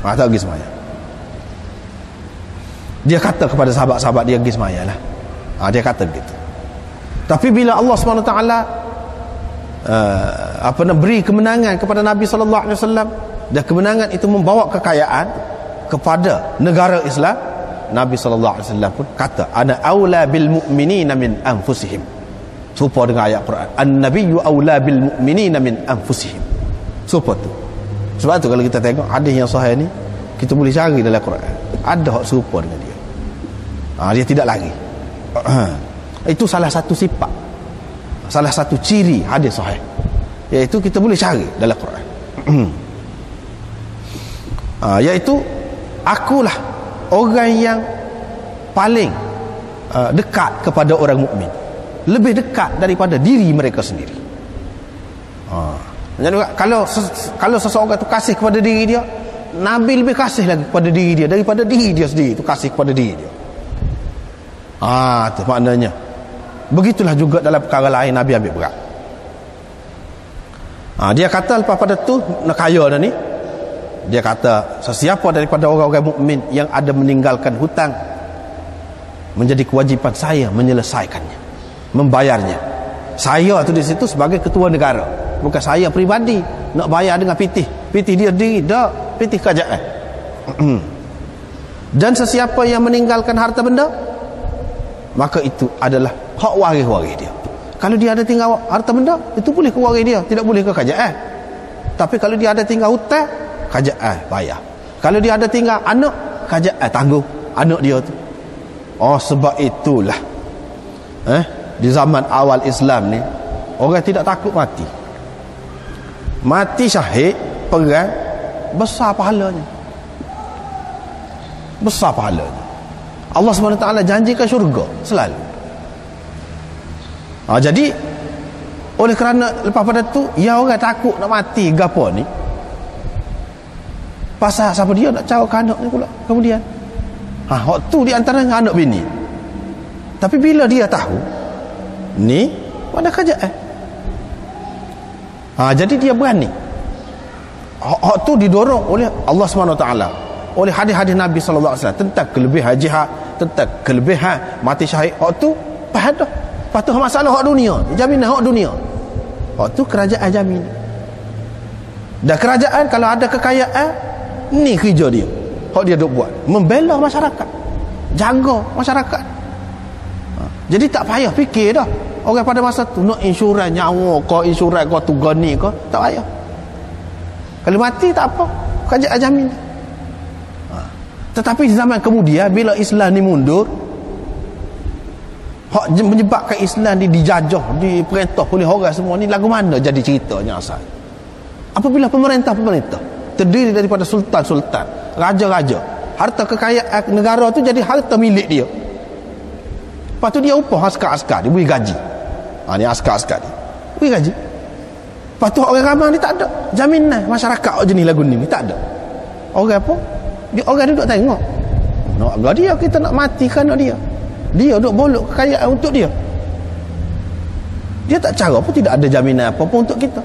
Tak pergi semaya. Dia kata kepada sahabat-sahabat dia pergi semaya lah. Dia kata begitu. Tapi bila Allah SWT beri kemenangan kepada Nabi SAW, dan kemenangan itu membawa kekayaan kepada negara Islam, Nabi SAW pun kata, ana aula bil mu'minina min anfusihim. Serupa dengan ayat Quran, an-nabiyyu aula bil mu'minina min anfusihim. Serupa tu. Sebab tu kalau kita tengok hadis yang sahih ni, kita boleh cari dalam Quran, ada hak serupa dengan dia. Dia tidak lari. Itu salah satu sifat, salah satu ciri hadis sahih, iaitu kita boleh cari dalam Quran. Iaitu akulah orang yang paling dekat kepada orang mukmin, lebih dekat daripada diri mereka sendiri. Jadi kalau seseorang itu kasih kepada diri dia, Nabi lebih kasih lagi kepada diri dia daripada diri dia sendiri itu kasih kepada diri dia. Itu maknanya. Begitulah juga dalam perkara lain Nabi ambil berat. Dia kata lepas pada tu nak kaya dah ni, dia kata sesiapa daripada orang-orang mukmin yang ada meninggalkan hutang, menjadi kewajipan saya menyelesaikannya, membayarnya. Saya tu di situ sebagai ketua negara, bukan saya peribadi nak bayar dengan pitih dia diri, tak, pitih kerajaan. Dan sesiapa yang meninggalkan harta benda, maka itu adalah hak waris-waris dia. Kalau dia ada tinggal harta benda, itu boleh ke waris dia, tidak boleh ke kerajaan. Tapi kalau dia ada tinggal hutang, kerajaan bayar. Kalau dia ada tinggal anak, kerajaan tanggung anak dia tu. Sebab itulah di zaman awal Islam ni, orang tidak takut mati. Mati syahid perang, besar pahalanya. Besar pahalanya. Allah SWT janjikan syurga selalu. Jadi oleh kerana lepas pada tu yang orang takut nak mati gapo ni, pasal siapa dia nak cara ke anak ni pula kemudian. Hak tu di antaranya anak bini. Tapi bila dia tahu ni pada kerajaan, jadi dia berani. Hak tu didorong oleh Allah SWT, oleh hadis-hadis Nabi SAW tentang kelebihan jihad, tentang kelebihan mati syahid. Hak tu faham dah. Lepas tu masalah hak dunia, jaminan hak dunia, hak tu kerajaan jamin. Dan kerajaan kalau ada kekayaan, ni kerja dia, hak dia duk buat, membela masyarakat, jaga masyarakat. Jadi tak payah fikir dah orang pada masa tu nak insurans nyawa ke, insurans ke, tugani ke, tak payah. Kalau mati tak apa, kerajaan jamin. Tetapi zaman kemudian bila Islam ni mundur, hak menyebabkan Islam ni dijajah, diperintah oleh orang semua ni, lagu mana jadi ceritanya asal? Apabila pemerintah terdiri daripada sultan-sultan, raja-raja, harta kekayaan negara tu jadi harta milik dia. Lepas tu dia upah askar-askar, dia beri gaji. Ni askar-askar dia beri gaji. Lepas tu orang ramai ni tak ada jaminan masyarakat jenis lagu ni tak ada. Orang apa? Orang duduk tengok, nak dia, kita nak mati kerana dia duduk bolok kekayaan untuk dia. Dia tak cara pun, tidak ada jaminan apa-apa untuk kita.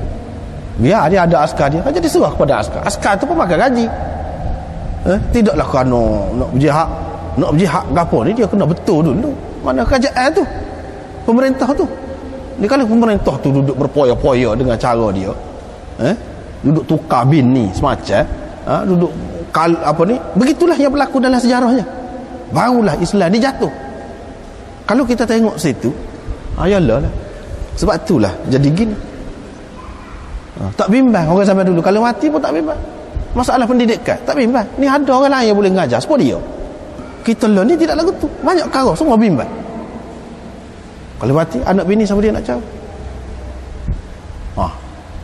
Biar dia ada askar dia, jadi serah kepada askar. Askar tu pun makan gaji. Tidaklah kerana nak berjihad gapo ni, dia kena betul dulu mana kerajaan tu, pemerintah tu. Ni kalau pemerintah tu duduk berpoya-poya dengan cara dia, duduk tukar bin ni semacam, duduk begitulah yang berlaku dalam sejarahnya. Barulah Islam ni jatuh. Kalau kita tengok situ, ayalah lah. Sebab itulah jadi gini. Tak bimbang orang zaman dulu, kalau mati pun tak bimbang. Masalah pendidikan tak bimbang. Ni ada orang lain yang boleh mengajar, sepuluh dia. Kita lah ni tidak lagu tu, banyak kara semua bimbang. Kalau mati anak bini siapa dia nak cari?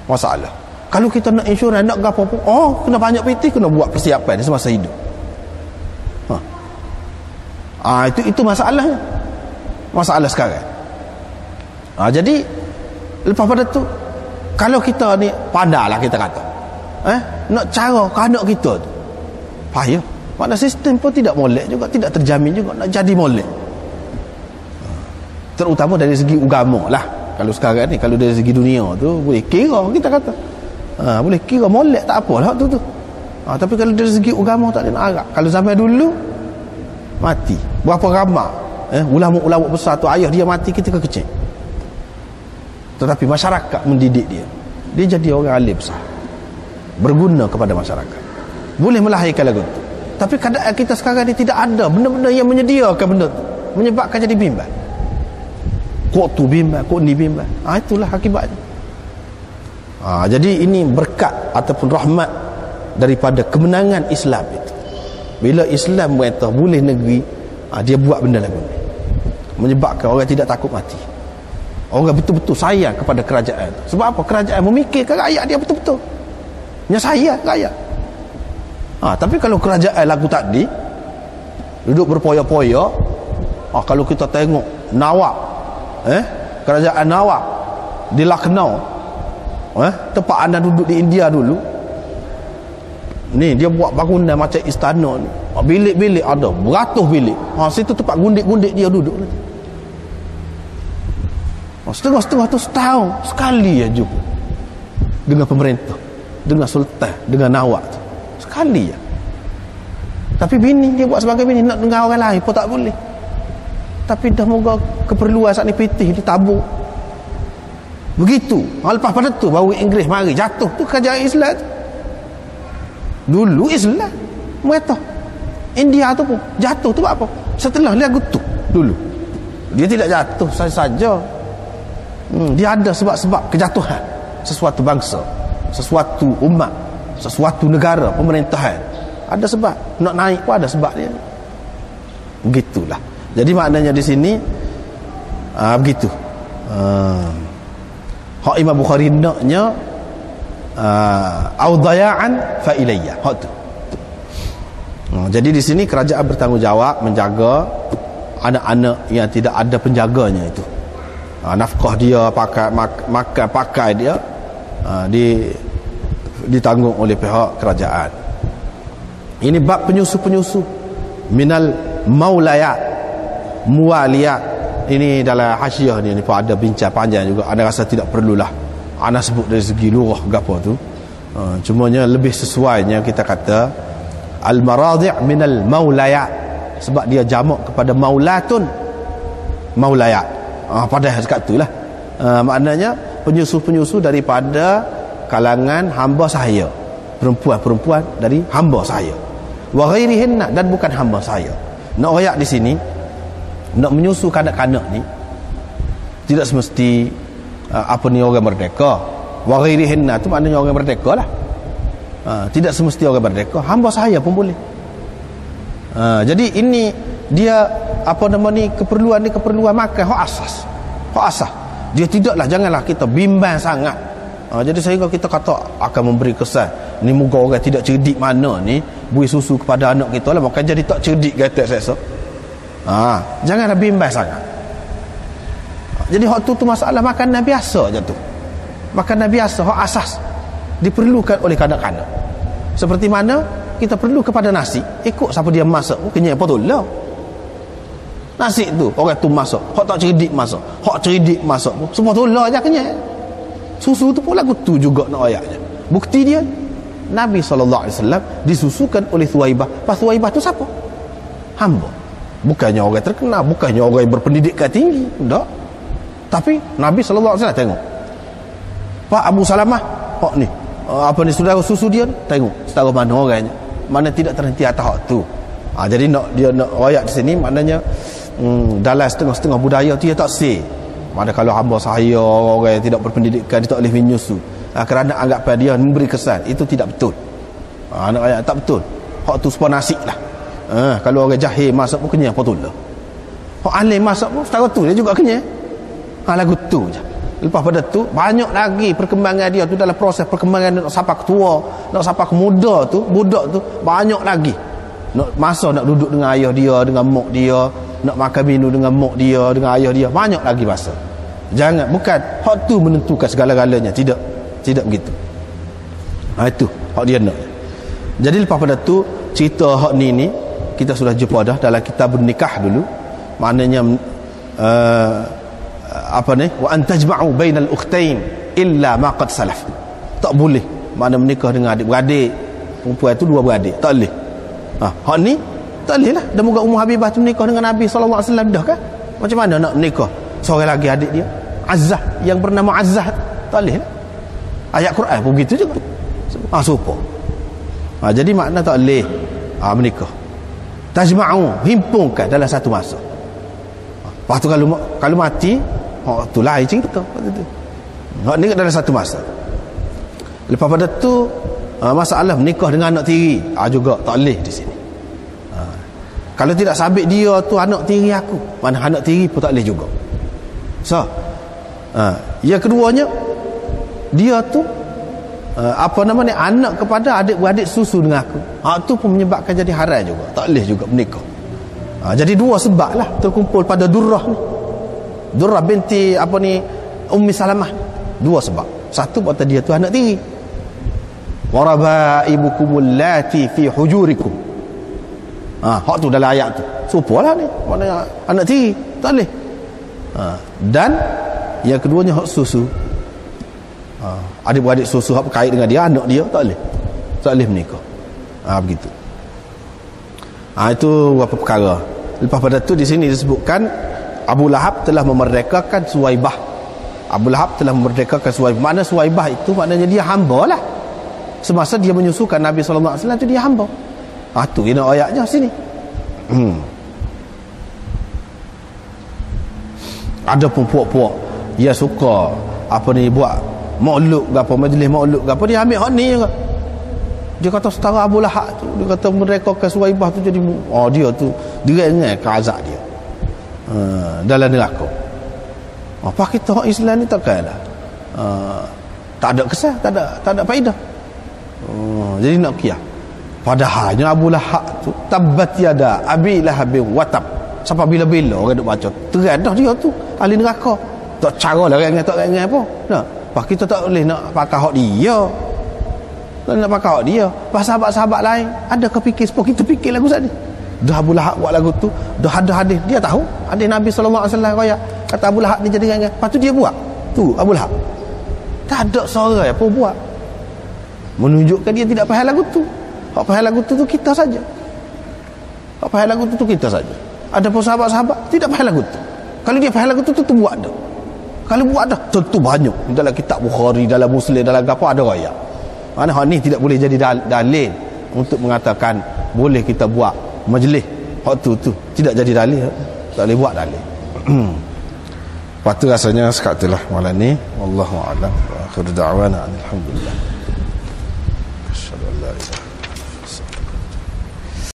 Masalah. Kalau kita nak insurans, nak gapo pun, kena banyak pitih, kena buat persiapan semasa hidup. Itu masalahnya. Masalah sekarang. Jadi lepas pada tu, kalau kita ni pandailah kita kata, nak cara ke anak kita tu payah. Makna sistem pun tidak molek juga, tidak terjamin juga nak jadi molek. Terutama dari segi agama lah. Kalau sekarang ni, kalau dari segi dunia tu boleh kira kita kata, boleh kira molek tak apalah tu. Tapi kalau dari segi agama tak ada nak harap. Kalau zaman dulu mati berapa ramai ulama-ulama besar tu, ayah dia mati ketika kecil, tetapi masyarakat mendidik dia jadi orang alim besar, berguna kepada masyarakat, boleh melahirkan lagu tu. Tapi keadaan kita sekarang ni tidak ada benda-benda yang menyediakan benda tu, menyebabkan jadi bimbang. Kok tu bimbang, kok ni bimbang. Itulah akibatnya. Jadi ini berkat ataupun rahmat daripada kemenangan Islam itu. Bila Islam merintah boleh negeri, dia buat benda lagu ni, menyebabkan orang tidak takut mati. Orang betul-betul sayang kepada kerajaan. Sebab apa? Kerajaan memikirkan rakyat dia betul-betul, dia sayang rakyat. Tapi kalau kerajaan lagu tadi duduk berpoya-poya, Kalau kita tengok Nawab, kerajaan Nawab di Lucknow, tempat anda duduk di India dulu ni, dia buat bangunan macam istana ni, bilik-bilik ada beratus bilik. Situ tempat gundik-gundik dia duduk. Setengah-setengah tu setahun sekali ya jumpa dengan pemerintah, dengan sultan, dengan nawab tu. Sekali ya. Tapi bini dia buat sebagai bini, nak dengan orang lain pun tak boleh. Tapi dah moga keperluan saat ni pitih ditabur. Begitu. Lepas pada tu baru Inggeris mari jatuh tu kerajaan Islam tu. Dulu Islam mereka India tu pun jatuh tu apa? Setelah dia tu dulu. Dia tidak jatuh saja. Dia ada sebab-sebab kejatuhan sesuatu bangsa, sesuatu umat, sesuatu negara, pemerintahan. Ada sebab. Nak naik pun ada sebab dia. Begitulah. Jadi maknanya di sini begitu. Hak Imam Bukhari naknya audayaan fa ilayya. Hak tu. Jadi di sini kerajaan bertanggungjawab menjaga anak-anak yang tidak ada penjaganya itu. Nafkah dia, makan pakai dia ditanggung oleh pihak kerajaan. Ini bab penyusu-penyusu minal maulayat muwaliyat. Ini dalam hasyiah ni pun ada bincang panjang juga. Anda rasa tidak perlulah ana sebut dari segi lurah gapo tu. Cumanya lebih sesuainya kita kata al maradi' minal maulayat, sebab dia jamak kepada maulatun maulayat. Pada dekat itulah maknanya penyusu-penyusu daripada kalangan hamba saya, perempuan-perempuan dari hamba saya, wa ghairihinna, dan bukan hamba saya. Nak royak di sini, nak menyusu kanak-kanak ni tidak semesti orang merdeka. Wa ghairihinna tu maknanya orang merdeka lah. Tidak semesti orang merdeka, hamba saya pun boleh. Jadi ini dia keperluan makan hak asas. Dia tidaklah, janganlah kita bimbang sangat. Jadi sehingga kita kata akan memberi kesan ni moga orang tidak cerdik mana ni beri susu kepada anak kita lah, maka jadi tak cerdik kata seksa. Janganlah bimbang sangat. Jadi hak tu masalah makanan biasa je tu. Makanan biasa, hak asas diperlukan oleh kanak-kanak. Seperti mana kita perlu kepada nasi, ikut siapa dia masak, kenyang apa tu lah. Nasi tu orang tu masak, hak tak cerdik masak, hak cerdik masak pun semua tolak je kenyang. Susu tu pun lagu tu juga nak ayatnya. Bukti dia Nabi SAW disusukan oleh Thuwaibah. Pas Thuwaibah tu siapa? Hamba. Bukannya orang terkenal, bukannya orang yang berpendidikan tinggi, tak. Tapi Nabi SAW tengok Pak Abu Salamah, hak ni saudara susu dia, tengok setara mana orangnya, mana tidak terhenti atas hak tu. Jadi dia nak ayat di sini maknanya dalam setengah-setengah budaya tu dia tak say. Mana kalau hamba saya orang yang tidak berpendidikan dia tak boleh menyusu, kerana anggapan dia memberi kesan, itu tidak betul. Nak ayat tak betul. Hak tu sepa nasi lah. Kalau orang jahil masak pun kenyang apa tu lah. Hak alim masak pun setara tu dia juga kenyang. Lagu tu je. Lepas pada tu banyak lagi perkembangan dia tu, dalam proses perkembangan nak sampai ke tua, nak sampai ke muda tu, budak tu banyak lagi. Nak duduk dengan ayah dia, dengan mak dia, nak makan minum dengan mak dia, dengan ayah dia, banyak lagi masa. Jangan, bukan hak tu menentukan segala-galanya, tidak begitu. Itu hak dia nak. Jadi lepas pada tu cerita hak ni kita sudah jumpa dah dalam kitab nikah dulu. Maknanya wa an tajma'u bainal ukhtain illa ma qad salaf. Tak boleh mana menikah dengan adik-beradik, perempuan tu dua beradik, tak boleh. Hak ni tak boleh lah. Dan moga Ummu Habibah tu menikah dengan Nabi SAW dah kan? Macam mana nak menikah seorang lagi adik dia, Azzah, yang bernama Azzah, tak boleh lah. Ayat Quran pun begitu juga. Serupa. Jadi makna tak boleh menikah. Tajma'u, himpunkan dalam satu masa. Lepas tu kalau mati, tu lain cerita. Hak ni dalam satu masa. Lepas pada tu masalah menikah dengan anak tiri juga tak boleh di sini. Kalau tidak sabit dia tu anak tiri aku, mana anak tiri pun tak boleh juga. Yang keduanya, dia tu anak kepada adik-beradik susu dengan aku. Tu pun menyebabkan jadi haram juga. Tak boleh juga menikah. Jadi dua sebab lah terkumpul pada Durrah ni. Durrah binti Ummi Salamah. Dua sebab. Satu kata dia tu anak tiri. Warabaibukumul lati fi hujurikum. Hak tu dalam ayat tu. Serupalah ni. Maknanya anak tiri. Tak boleh. Dan yang keduanya hak susu. Adik-beradik susu hak berkait dengan dia, anak dia tak boleh. Tak boleh menikah. Begitu. Itu beberapa perkara. Lepas pada tu di sini disebutkan Abu Lahab telah memerdekakan Suwaibah. Abu Lahab telah memerdekakan Suwaibah. Makna Suwaibah itu maknanya dia hamba lah. Semasa dia menyusukan Nabi SAW itu dia hamba. Tu ini ayatnya sini. Ada pun puak-puak dia suka buat maulud ke apa, majlis maulud ke apa, dia ambil hak ni je. Dia kata setara Abu Lahab tu, dia kata mereka Suwaibah tu jadi dia tu direngai ke azab dia dalam neraka. Apa kita orang Islam ni takkanlah tak ada kesan, tak ada faedah. Jadi nak kiyah padahalnya Abu Lahab tu tabbat yada abi lahabin watab, sampai bila-bila orang duk baca terang dah dia tu ahli neraka. Tak cara lah tak rengai apa. Nah, pak kita tak boleh nak pakai hak dia. Tak nak pakai hak dia. Pas sahabat-sahabat lain ada kepikir sepuluh kita fikir lagu sat ni. Dah Abu Lahab buat lagu tu, dah ada hadis, dia tahu. Hadis Nabi sallallahu alaihi wasallam kaya kata Abu Lahab ni jadi rengai. Lepas tu dia buat. Tu Abu Lahab. Tak ada seorang apa buat. Menunjukkan dia tidak faham lagu tu. Hak faham lagu tu kita saja. Hak faham lagu tu kita saja. Ada pun sahabat-sahabat tidak faham lagu tu. Kalau dia faham lagu tu buat dah. Kalau buat dah tentu banyak. Dalam kitab Bukhari, dalam Muslim, dalam apa ada ayat. Mana hak ni tidak boleh jadi dalil untuk mengatakan boleh kita buat majlis. Hak tu tidak jadi dalil. Tak boleh buat dalil. Lepas tu rasanya sekat itulah malam ni. Wallahu a'lam. Wa akhiru da'wana alhamdulillah.